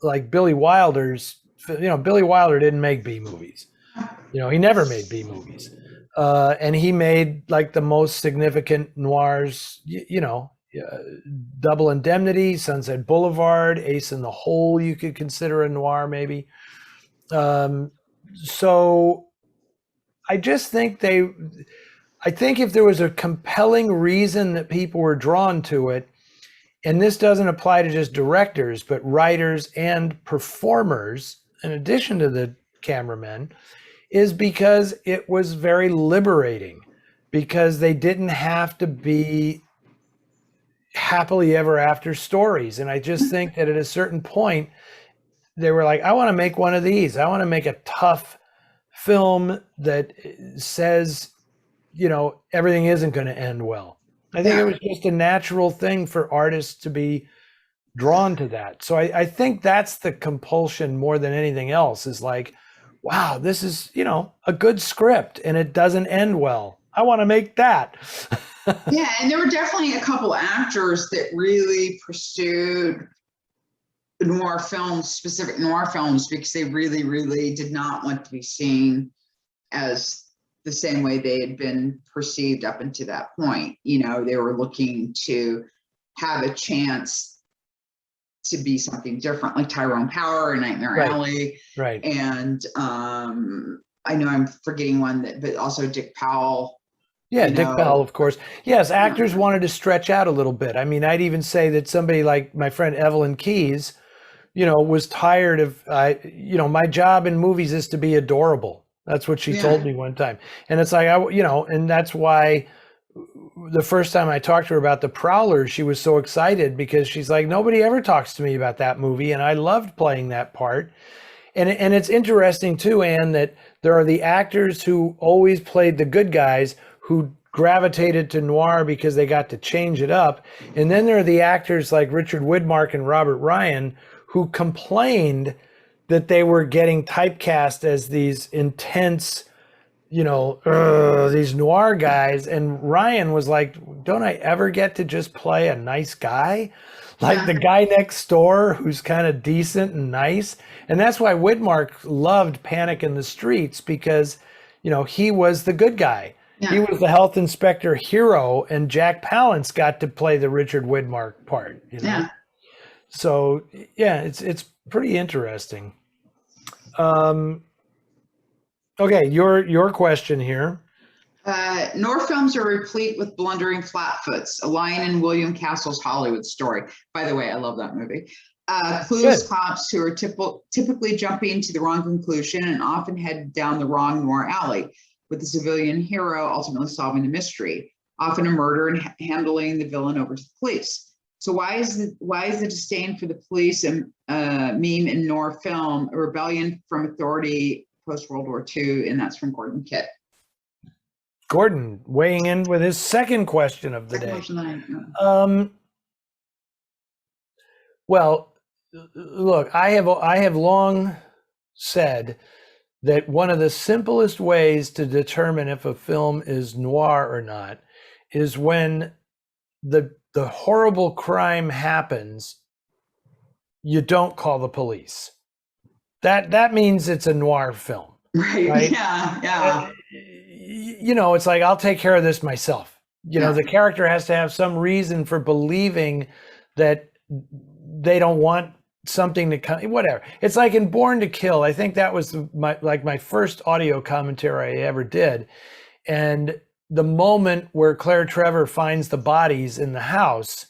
like Billy Wilder's, Billy Wilder didn't make B movies. He never made B movies. And he made like the most significant noirs, Double Indemnity, Sunset Boulevard, Ace in the Hole, you could consider a noir maybe. So I just think I think if there was a compelling reason that people were drawn to it, and this doesn't apply to just directors, but writers and performers, in addition to the cameramen, is because it was very liberating, because they didn't have to be happily ever after stories. And I just think that at a certain point, they were like, I want to make one of these. I want to make a tough film that says, everything isn't going to end well. I think it was just a natural thing for artists to be drawn to that. So I think that's the compulsion more than anything else, is like, wow, this is, a good script and it doesn't end well. I want to make that. Yeah, and there were definitely a couple actors that really pursued noir films, specific noir films, because they really, really did not want to be seen as the same way they had been perceived up until that point. They were looking to have a chance to be something different, like Tyrone Power and Nightmare Alley. Right. And I know I'm forgetting one, but also Dick Powell. Yeah, Dick Powell, of course. Yes, actors wanted to stretch out a little bit. I mean, I'd even say that somebody like my friend Evelyn Keyes, was tired of, my job in movies is to be adorable. That's what she told me one time. And it's like, and that's why the first time I talked to her about The Prowler, she was so excited, because she's like, nobody ever talks to me about that movie. And I loved playing that part. And it's interesting too, Anne, that there are the actors who always played the good guys who gravitated to noir because they got to change it up. And then there are the actors like Richard Widmark and Robert Ryan who complained that they were getting typecast as these intense, these noir guys. And Ryan was like, don't I ever get to just play a nice guy? Like the guy next door who's kind of decent and nice. And that's why Widmark loved Panic in the Streets, because, he was the good guy. Yeah. He was the health inspector hero, and Jack Palance got to play the Richard Widmark part, Yeah. So, yeah, it's pretty interesting. Okay, your question here. Noir films are replete with blundering flatfoots, a line in William Castle's Hollywood Story. By the way, I love that movie. Clueless cops who are typically jumping to the wrong conclusion and often head down the wrong noir alley, with the civilian hero ultimately solving the mystery, often a murder and handling the villain over to the police. So why is the disdain for the police and meme in noir film a rebellion from authority post World War II? And that's from Gordon Kitt. Gordon weighing in with his second question of the day. Well, look, I have long said that one of the simplest ways to determine if a film is noir or not is when the horrible crime happens, you don't call the police. That means it's a noir film. Right? Yeah. It's like, I'll take care of this myself. The character has to have some reason for believing that they don't want something to come, whatever. It's like in Born to Kill. I think that was my first audio commentary I ever did. And the moment where Claire Trevor finds the bodies in the house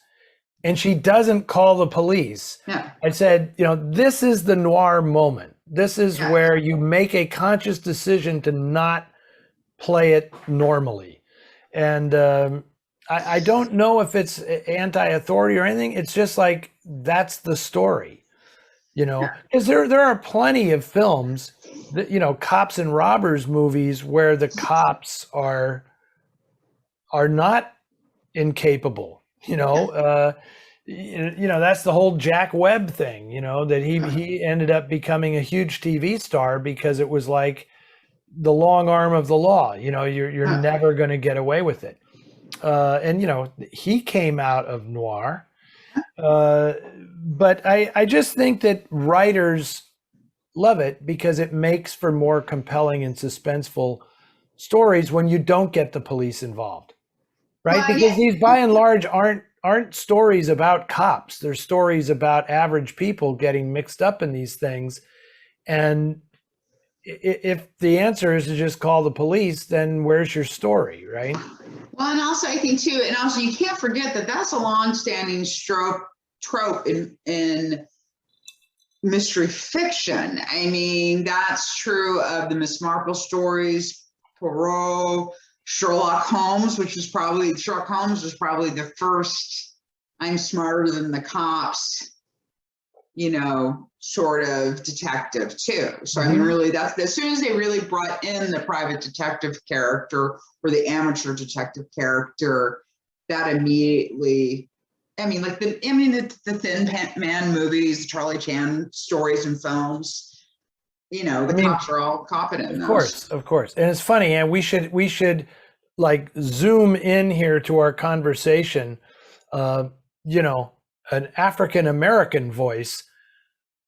and she doesn't call the police, I said, this is the noir moment. This is where you make a conscious decision to not play it normally. And I don't know if it's anti-authority or anything. It's just like, that's the story, because there are plenty of films that, cops and robbers movies where the cops are not incapable, that's the whole Jack Webb thing, that he ended up becoming a huge TV star because it was like the long arm of the law. You're never going to get away with it. And he came out of noir. But I just think that writers love it because it makes for more compelling and suspenseful stories when you don't get the police involved. Right? Because these by and large aren't stories about cops. They're stories about average people getting mixed up in these things. And if the answer is to just call the police, then where's your story, right? Well, and also I think too, and also you can't forget that that's a long-standing trope in mystery fiction. I mean, that's true of the Miss Marple stories, Poirot, Sherlock Holmes, Sherlock Holmes was probably the first I'm smarter than the cops, sort of detective too. So I mean, really, that's as soon as they really brought in the private detective character or the amateur detective character, that immediately, I mean, like the Thin Man movies, Charlie Chan stories and films, cops are all competent in those. Of course. And it's funny, and we should like zoom in here to our conversation, an African American voice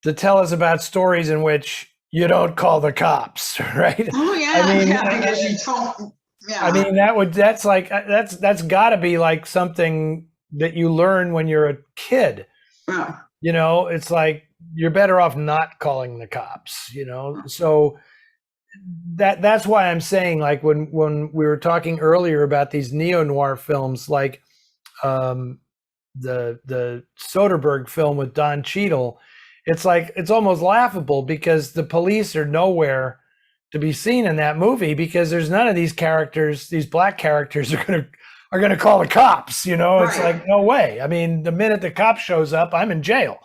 to tell us about stories in which you don't call the cops, right? Oh yeah, because you don't. Yeah. I mean, that's got to be like something that you learn when you're a kid. Yeah. It's like you're better off not calling the cops. So that's why I'm saying, like when we were talking earlier about these neo-noir films, like the Soderbergh film with Don Cheadle, it's like it's almost laughable because the police are nowhere to be seen in that movie because there's none of these characters, these black characters are gonna call the cops. It's like, no way. I mean, the minute the cop shows up, I'm in jail.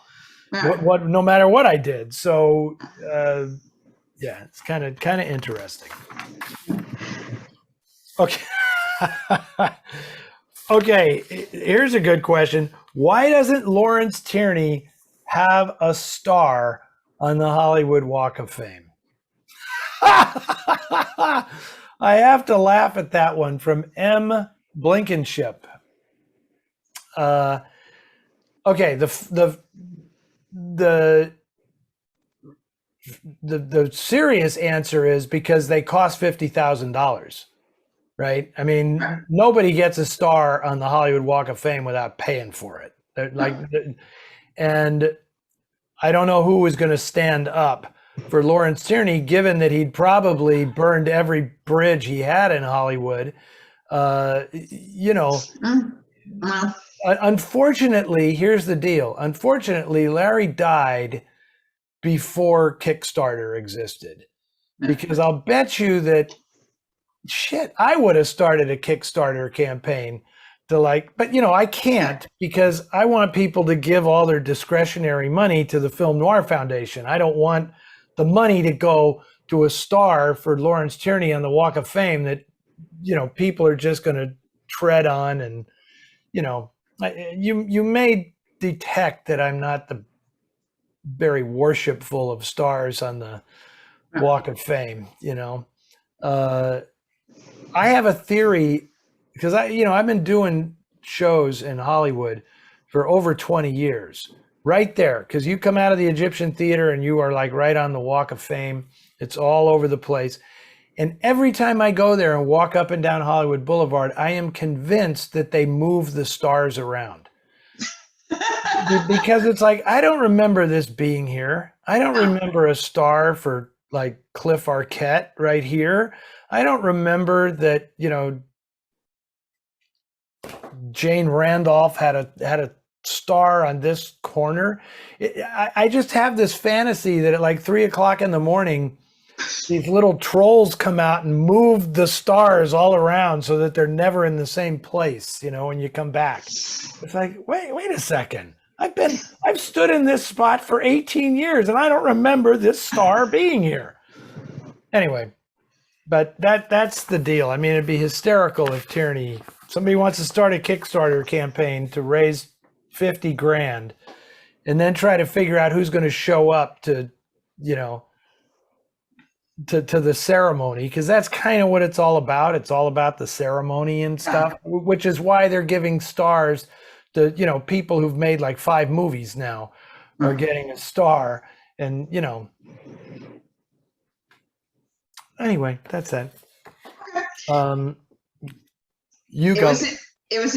What no matter what I did. So yeah, it's kind of interesting. Okay. Okay, here's a good question. Why doesn't Lawrence Tierney have a star on the Hollywood Walk of Fame? I have to laugh at that one from M. Blankenship. Okay, the serious answer is because they cost $50,000, right? I mean, nobody gets a star on the Hollywood Walk of Fame without paying for it. And I don't know who was going to stand up for Lawrence Tierney, given that he'd probably burned every bridge he had in Hollywood. Unfortunately, here's the deal. Unfortunately, Larry died before Kickstarter existed, because I'll bet you that I would have started a Kickstarter campaign to but I can't because I want people to give all their discretionary money to the Film Noir Foundation. I don't want the money to go to a star for Lawrence Tierney on the Walk of Fame that, people are just going to tread on. And, you may detect that I'm not the very worshipful of stars on the Walk of Fame. I have a theory because I've been doing shows in Hollywood for over 20 years, right there. Because you come out of the Egyptian Theater and you are like right on the Walk of Fame. It's all over the place. And every time I go there and walk up and down Hollywood Boulevard, I am convinced that they move the stars around. Because it's like, I don't remember this being here. I don't remember a star for like Cliff Arquette right here. I don't remember that, Jane Randolph had a star on this corner. I just have this fantasy that at like 3:00 in the morning, these little trolls come out and move the stars all around so that they're never in the same place, when you come back. It's like, wait a second. I've stood in this spot for 18 years and I don't remember this star being here. Anyway, but that's the deal. I mean, it'd be hysterical if somebody wants to start a Kickstarter campaign to raise $50,000 and then try to figure out who's going to show up to, to the ceremony, because that's kind of what it's all about. It's all about the ceremony and stuff, which is why they're giving stars to, people who've made like 5 movies now are getting a star. And, anyway, that's it. It was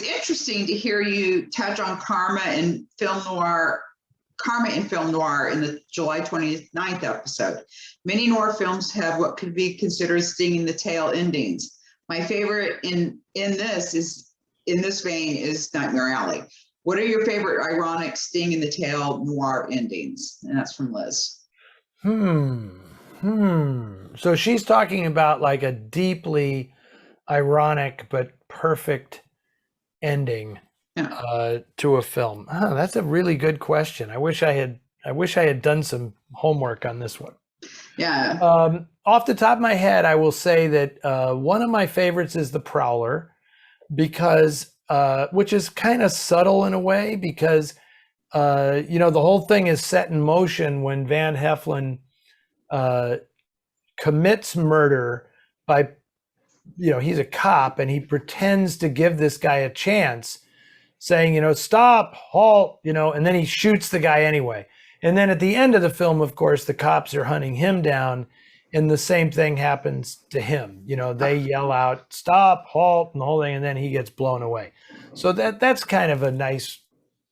interesting to hear you touch on karma in film noir in the July 29th episode. Many noir films have what could be considered stinging the tail endings. My favorite in this vein is Nightmare Alley. What are your favorite ironic sting in the tail noir endings? And that's from Liz. So she's talking about like a deeply ironic but perfect ending to a film. That's a really good question. I wish I had done some homework on this one. Yeah. Off the top of my head, I will say that one of my favorites is The Prowler, because which is kind of subtle in a way, because the whole thing is set in motion when Van Heflin commits murder by, he's a cop and he pretends to give this guy a chance, saying, stop, halt, and then he shoots the guy anyway. And then at the end of the film, of course, the cops are hunting him down, and the same thing happens to him. They yell out, stop, halt, and the whole thing, and then he gets blown away. So that's kind of a nice,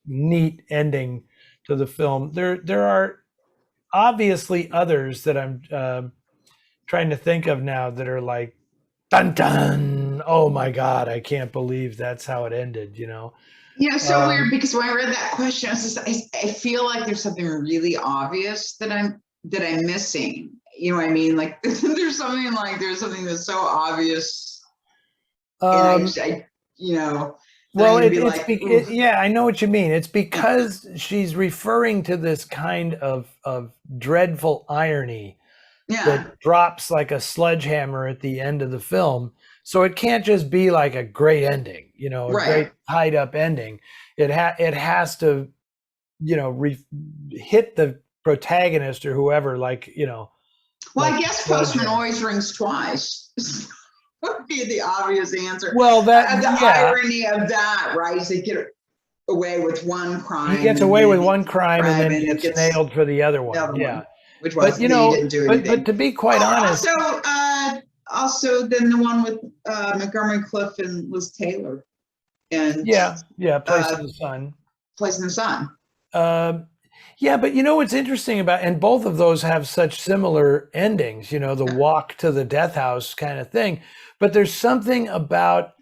neat ending to the film. There are obviously others that I'm trying to think of now that are like, dun dun, oh my God, I can't believe that's how it ended, So weird, because when I read that question, I feel like there's something really obvious that I'm missing. You know what I mean? Like there's something that's so obvious. Well, yeah, I know what you mean. It's because she's referring to this kind of dreadful irony that drops like a sledgehammer at the end of the film. So it can't just be like a great ending, great tied up ending. It has to, hit the protagonist or whoever, like. Well, I guess postman always rings twice. Would be the obvious answer. Well, the irony of that, right? Is they get away with one crime. He gets away with one crime and then gets nailed for the other one. Which was, he didn't do anything. But to be quite honest. Also, then the one with Montgomery Clift and Liz Taylor. And Place in the Sun. Place in the Sun. But what's interesting about, and both of those have such similar endings, the walk to the death house kind of thing. But there's something about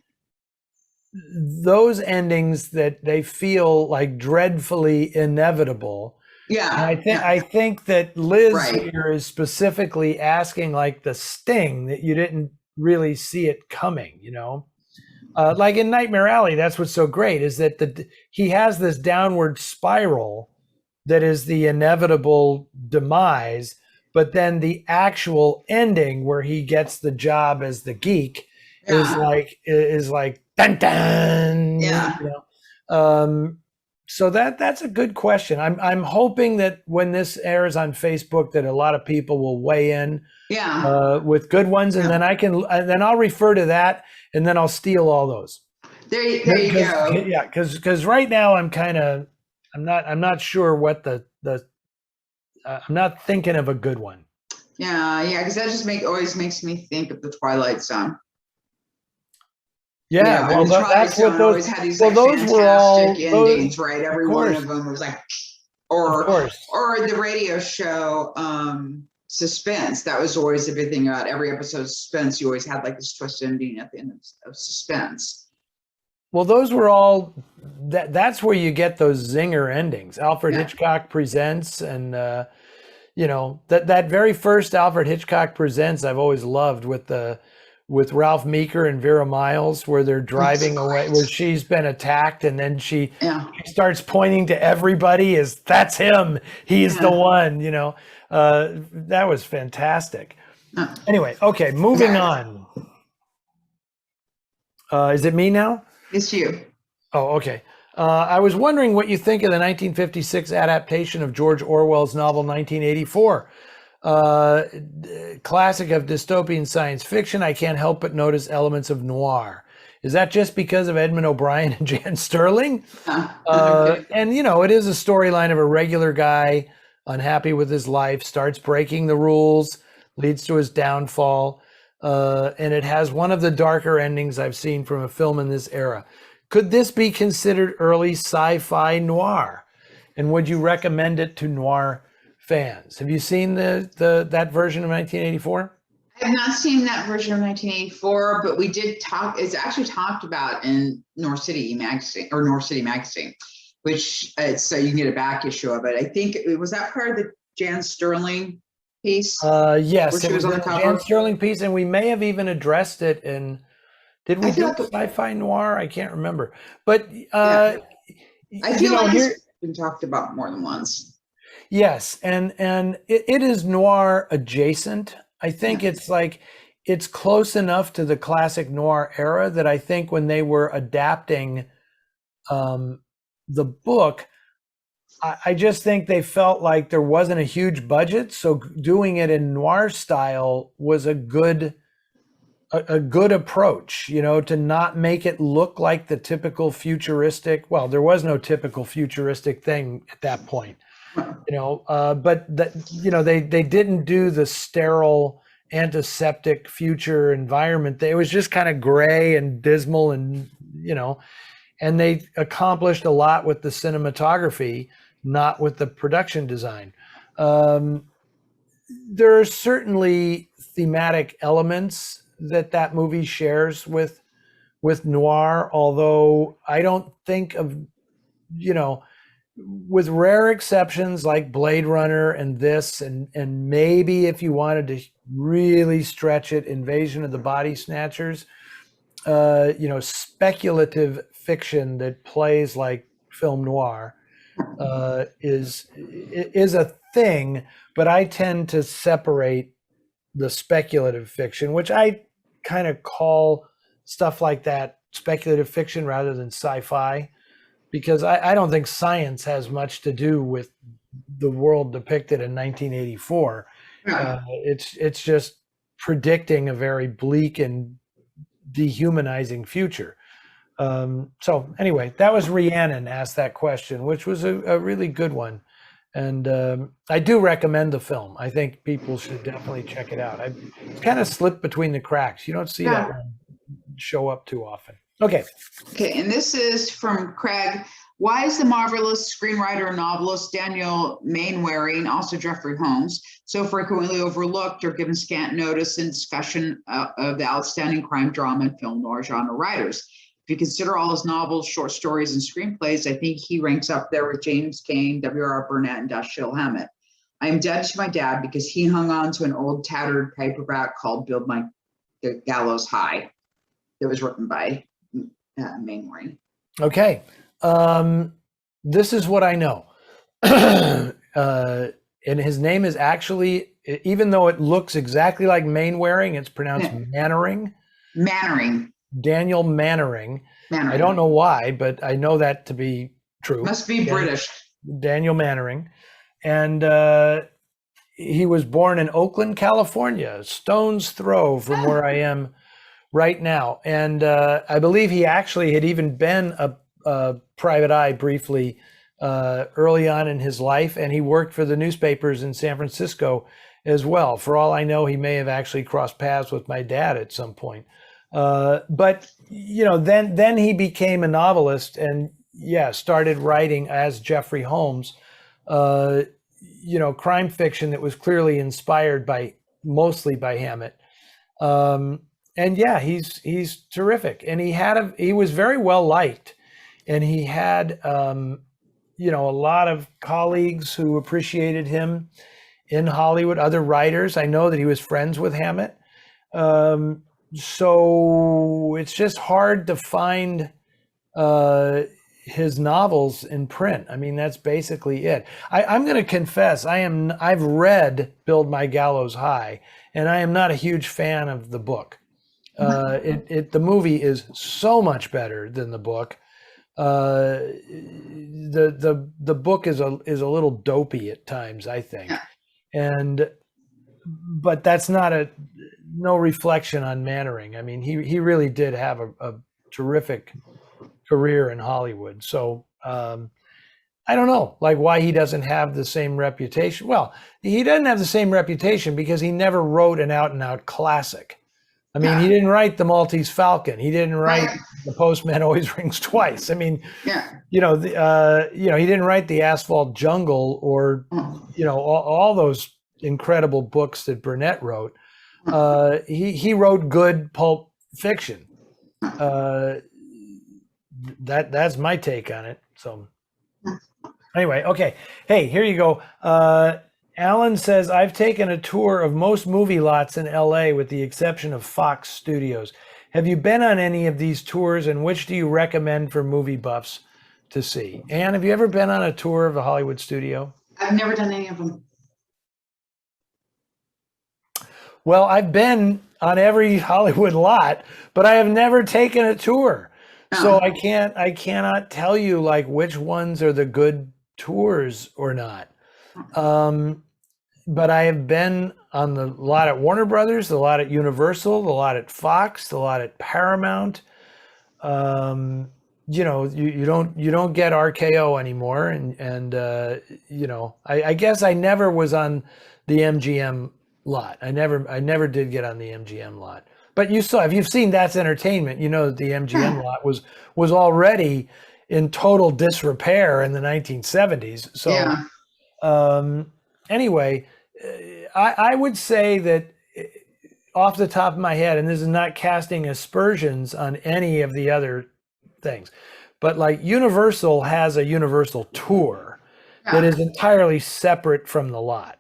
those endings that they feel like dreadfully inevitable. Yeah. And I think that Liz here is specifically asking like the sting that you didn't really see it coming, like in Nightmare Alley. That's what's so great, is that he has this downward spiral that is the inevitable demise, but then the actual ending where he gets the job as the geek is like dun dun. So that's a good question. I'm hoping that when this airs on Facebook, that a lot of people will weigh in with good ones, and then I'll refer to that, and then I'll steal all those. There you go. Yeah, because right now I'm not sure what I'm not thinking of a good one. Because that just always makes me think of the Twilight Zone. Well, that's what those had these those were all endings, right? Every one of them was like, or the radio show Suspense. That was always the big thing about every episode of Suspense. You always had like this twist ending at the end of Suspense. Well, those were all. That's where you get those zinger endings. Alfred Hitchcock Presents, and that very first Alfred Hitchcock Presents, I've always loved, with Ralph Meeker and Vera Miles, where they're driving away, where she's been attacked, and then she starts pointing to everybody as that's him. He's the one. That was fantastic. Anyway, okay, moving on. Is it me now? It's you. Oh, okay. I was wondering what you think of the 1956 adaptation of George Orwell's novel 1984. Classic of dystopian science fiction. I can't help but notice elements of noir. Is that just because of Edmund O'Brien and Jan Sterling? And, it is a storyline of a regular guy unhappy with his life, starts breaking the rules, leads to his downfall. And it has one of the darker endings I've seen from a film in this era. Could this be considered early sci-fi noir? And would you recommend it to noir fans? Have you seen that version of 1984? I have not seen that version of 1984, but we did talk. It's actually talked about in Noir City magazine. which so you can get a back issue of it. I think it was that part of the Jan Sterling piece. Yes, where she it was was on in the the Jan cover. Sterling piece, and we may have even addressed it in. Did we I feel do like sci-fi noir? I can't remember. But yeah. I feel like here, it's been talked about more than once. yes, and it is noir adjacent. I think Yeah. it's like it's close enough to the classic noir era that I think when they were adapting the book, I just think they felt like there wasn't a huge budget, so doing it in noir style was a good approach, to not make it look like the typical futuristic. Well, there was no typical futuristic thing at that point, but that they didn't do the sterile antiseptic future environment. It was just kind of gray and dismal, and and they accomplished a lot with the cinematography, not with the production design. There are certainly thematic elements that movie shares with noir, although I don't think of, with rare exceptions like Blade Runner and this, and maybe if you wanted to really stretch it, Invasion of the Body Snatchers, speculative fiction that plays like film noir is a thing, but I tend to separate the speculative fiction, which I kind of call stuff like that speculative fiction rather than sci-fi, because I don't think science has much to do with the world depicted in 1984. Yeah. It's just predicting a very bleak and dehumanizing future. So anyway, that was Rhiannon asked that question, which was a really good one. And I do recommend the film. I think people should definitely check it out. It's kind of slipped between the cracks. You don't see that one show up too often. Okay. Okay, and this is from Craig. Why is the marvelous screenwriter and novelist Daniel Mainwaring, also Jeffrey Holmes, so frequently overlooked or given scant notice in discussion of the outstanding crime drama and film noir genre writers? If you consider all his novels, short stories, and screenplays, I think he ranks up there with James Cain, W.R. Burnett, and Dashiell Hammett. I am dead to my dad because he hung on to an old tattered paperback called Build My Gallows High that was written by Mainwaring. Okay. This is what I know. And his name is actually, even though it looks exactly like Mainwaring, it's pronounced Mannering. Mannering. Daniel Mannering. I don't know why, but I know that to be true. Must be British. Daniel Mannering. And he was born in Oakland, California, a stone's throw from where I am right now. And I believe he actually had even been a private eye briefly early on in his life, and he worked for the newspapers in San Francisco as well. For all I know, he may have actually crossed paths with my dad at some point. But then he became a novelist and started writing as Jeffrey Holmes, crime fiction that was clearly inspired mostly by Hammett. And he's terrific, and he was very well liked, and he had a lot of colleagues who appreciated him in Hollywood, other writers. I know that he was friends with Hammett. So it's just hard to find his novels in print. I mean, that's basically it. I'm going to confess, I've read Build My Gallows High, and I am not a huge fan of the book. The movie is so much better than the book. The book is a little dopey at times, I think, but that's no reflection on Mannering. I mean, he really did have a terrific career in Hollywood. So I don't know, like, why he doesn't have the same reputation. Well, he doesn't have the same reputation because he never wrote an out and out classic. I mean, he didn't write The Maltese Falcon. He didn't write The Postman Always Rings Twice. I mean, he didn't write The Asphalt Jungle or, all those incredible books that Burnett wrote. He wrote good pulp fiction. That's my take on it. So, Anyway, okay. Hey, here you go. Alan says, I've taken a tour of most movie lots in LA with the exception of Fox Studios. Have you been on any of these tours, and which do you recommend for movie buffs to see? Anne, have you ever been on a tour of a Hollywood studio? I've never done any of them. Well, I've been on every Hollywood lot, but I have never taken a tour. So Oh. I cannot tell you like which ones are the good tours or not. But I have been on the lot at Warner Brothers, the lot at Universal, the lot at Fox, the lot at Paramount. You know, you don't get RKO anymore, and I guess I never was on the MGM lot. I never did get on the MGM lot. But you saw, if you've seen That's Entertainment, you know that the MGM lot was already in total disrepair in the 1970s. So Yeah. Anyway, I would say that off the top of my head, and this is not casting aspersions on any of the other things, but like Universal has a Universal tour that is entirely separate from the lot.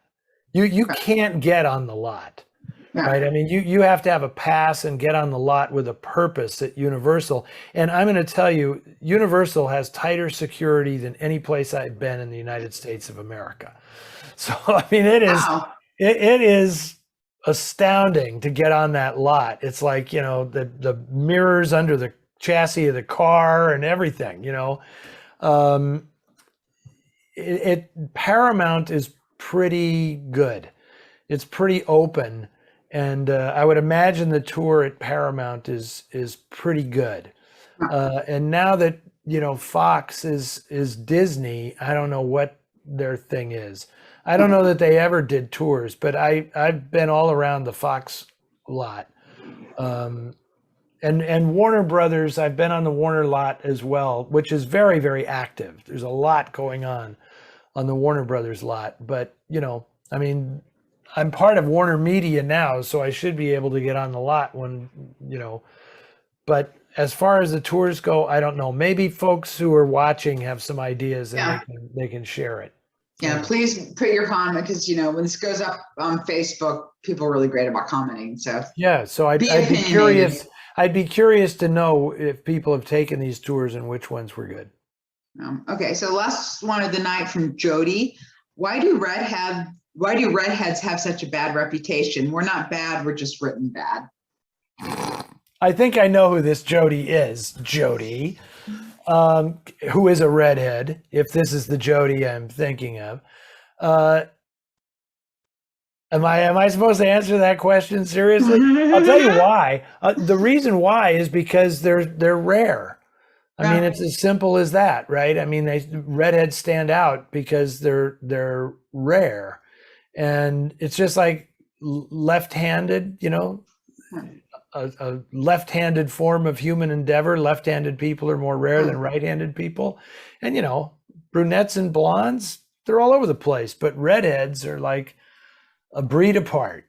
You can't get on the lot. Yeah. Right. I mean, you have to have a pass and get on the lot with a purpose at Universal. And I'm going to tell you, Universal has tighter security than any place I've been in the United States of America. So, I mean, Wow. it is astounding to get on that lot. It's like, you know, the mirrors under the chassis of the car and everything, you know. Paramount is pretty good. It's pretty open. And I would imagine the tour at Paramount is pretty good. And now that, you know, Fox is Disney, I don't know what their thing is. I don't know that they ever did tours, but I've been all around the Fox lot. And Warner Brothers, I've been on the Warner lot as well, which is very, very active. There's a lot going on the Warner Brothers lot. But, you know, I mean, I'm part of Warner Media now, so I should be able to get on the lot when, you know, but as far as the tours go, I don't know. Maybe folks who are watching have some ideas and they can share it. Yeah, please put your comment, because, you know, when this goes up on Facebook, people are really great about commenting. So yeah, so I'd be curious. I'd be curious to know if people have taken these tours and which ones were good. Okay, so last one of the night from Jody. Why do redheads have such a bad reputation? We're not bad, we're just written bad. I think I know who this Jody is. Jody, who is a redhead, if this is the Jody I'm thinking of. Am I supposed to answer that question seriously? I'll tell you why. The reason why is because they're rare. I mean, it's as simple as that, right? I mean, redheads stand out because they're rare. And it's just like left-handed, you know, a left-handed form of human endeavor. Left-handed people are more rare than right-handed people. And, you know, brunettes and blondes, they're all over the place. But redheads are like a breed apart.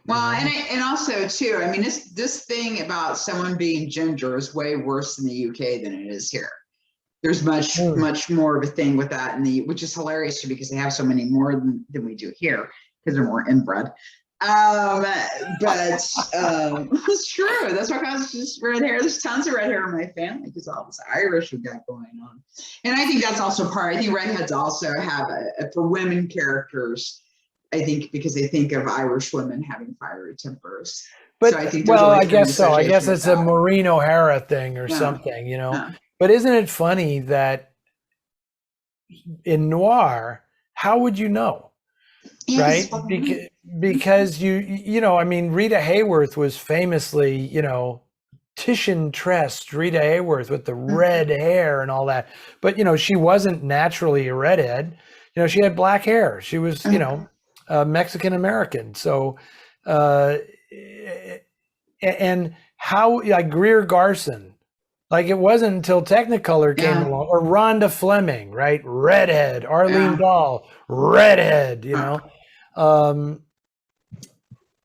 Well, and also too, I mean, this thing about someone being ginger is way worse in the UK than it is here. There's much more of a thing with that, which is hilarious too, because they have so many more than we do here because they're more inbred. But it's true. That's why it's just red hair. There's tons of red hair in my family because all this Irish we got going on, and I think that's also part. I think redheads also have for women characters. I think because they think of Irish women having fiery tempers. But so I think I guess so. I guess it's a Maureen O'Hara thing or something, you know. But isn't it funny that in Noir, how would you know? Right? Because you know, I mean, Rita Hayworth was famously, you know, Titian tressed Rita Hayworth with the red hair and all that. But, you know, she wasn't naturally a redhead. You know, she had black hair. She was, you know, Mexican American. So, and how, like Greer Garson, like it wasn't until Technicolor came along, or Rhonda Fleming, right? Redhead. Arlene Dahl, redhead, you know.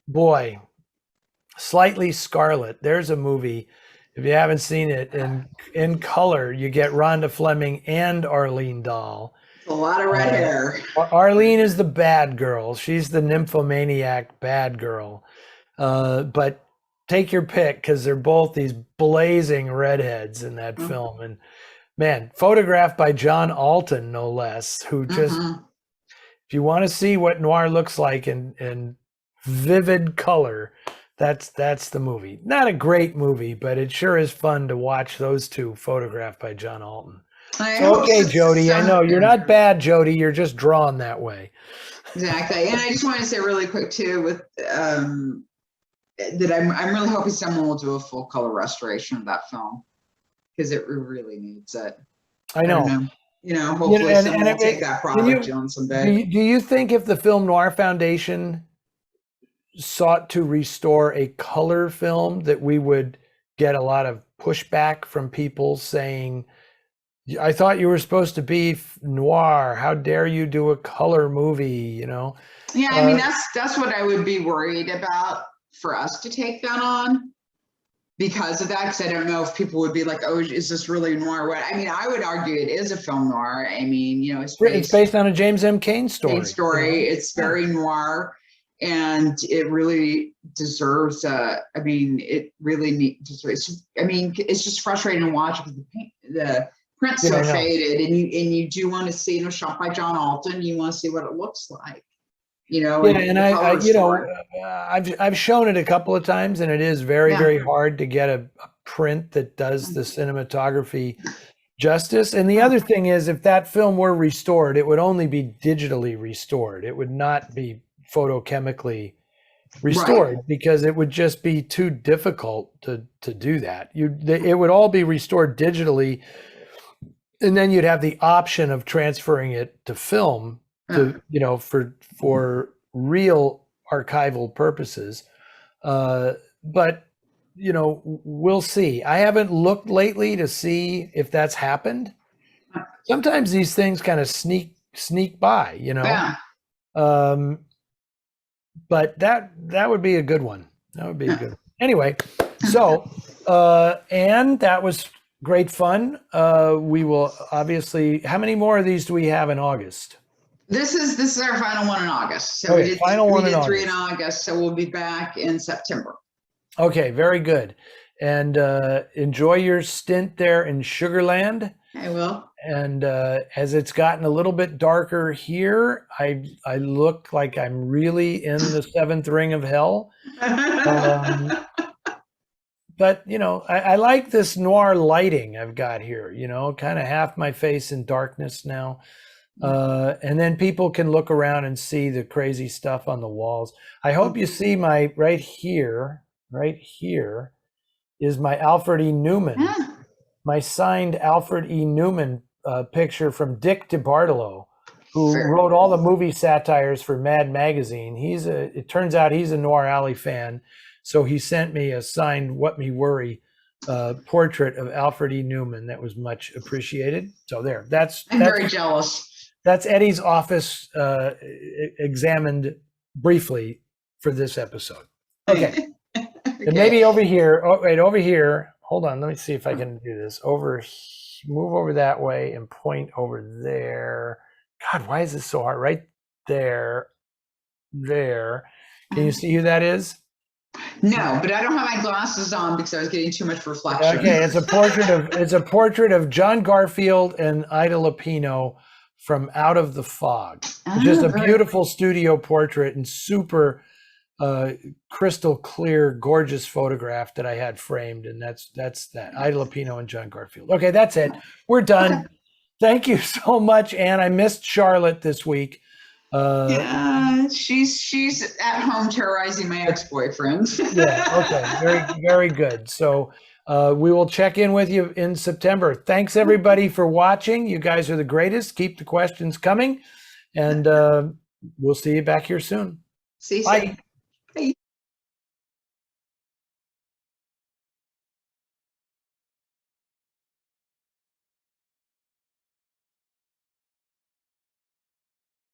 Boy, Slightly Scarlet. There's a movie If you haven't seen it in color, you get Rhonda Fleming and Arlene Dahl. A lot of red hair. Arlene is the bad girl. She's the nymphomaniac bad girl. But take your pick, because they're both these blazing redheads in that film. And man, photographed by John Alton, no less, who just, if you want to see what noir looks like in vivid color, that's the movie. Not a great movie, but it sure is fun to watch those two photographed by John Alton. Okay, Jody, I know you're not bad, Jody. You're just drawn that way. Exactly. And I just want to say really quick too, with that I'm really hoping someone will do a full color restoration of that film, because it really needs it. I know. Hopefully someone will take that project on someday. Do you think if the Film Noir Foundation sought to restore a color film that we would get a lot of pushback from people saying, I thought you were supposed to be noir, how dare you do a color movie, Yeah, I mean, that's what I would be worried about for us to take that on because of that, because I don't know if people would be like, oh, is this really noir? I mean, I would argue it is a film noir. I mean, it's based on a James M. Cain story. It's very noir, and it really deserves it really needs. It's just frustrating to watch because the print's so faded, and you do want to see, shot by John Alton. You want to see what it looks like, I've shown it a couple of times, and it is very, very hard to get a print that does the cinematography justice. And the other thing is, if that film were restored, it would only be digitally restored. It would not be photochemically restored, because it would just be too difficult to do that. It would all be restored digitally. And then you'd have the option of transferring it to film, for real archival purposes. But we'll see. I haven't looked lately to see if that's happened. Sometimes these things kind of sneak by, But that would be a good one. That would be a good one. Anyway, so and that was great fun. We will obviously. How many more of these do we have in August? This is our final one in August. So we did 3 in August. So we'll be back in September. Okay, very good. And enjoy your stint there in Sugarland. I will. And as it's gotten a little bit darker here, I look like I'm really in the 7th ring of hell. But, I like this noir lighting I've got here, kind of half my face in darkness now. And then people can look around and see the crazy stuff on the walls. I hope you see my right here is my Alfred E. Newman, my signed Alfred E. Newman picture from Dick DeBartolo, who wrote all the movie satires for Mad Magazine. It turns out he's a Noir Alley fan. So he sent me a signed What Me Worry portrait of Alfred E. Newman that was much appreciated. So there, I'm very jealous. That's Eddie's office examined briefly for this episode. Okay. And maybe over here, over here, hold on, let me see if I can do this. Move over that way and point over there. God, why is this so hard? Right there. Can you see who that is? No, but I don't have my glasses on because I was getting too much reflection. Okay, it's a portrait of John Garfield and Ida Lupino from Out of the Fog. Just a beautiful studio portrait and super crystal clear, gorgeous photograph that I had framed, and that's that. Ida Lupino and John Garfield. Okay, that's it. We're done. Thank you so much, Anne. I missed Charlotte this week. Yeah, she's at home terrorizing my ex-boyfriend. Yeah, okay, very, very good. So we will check in with you in September. Thanks everybody for watching. You guys are the greatest. Keep the questions coming, and we'll see you back here soon. See you Bye. soon. Bye.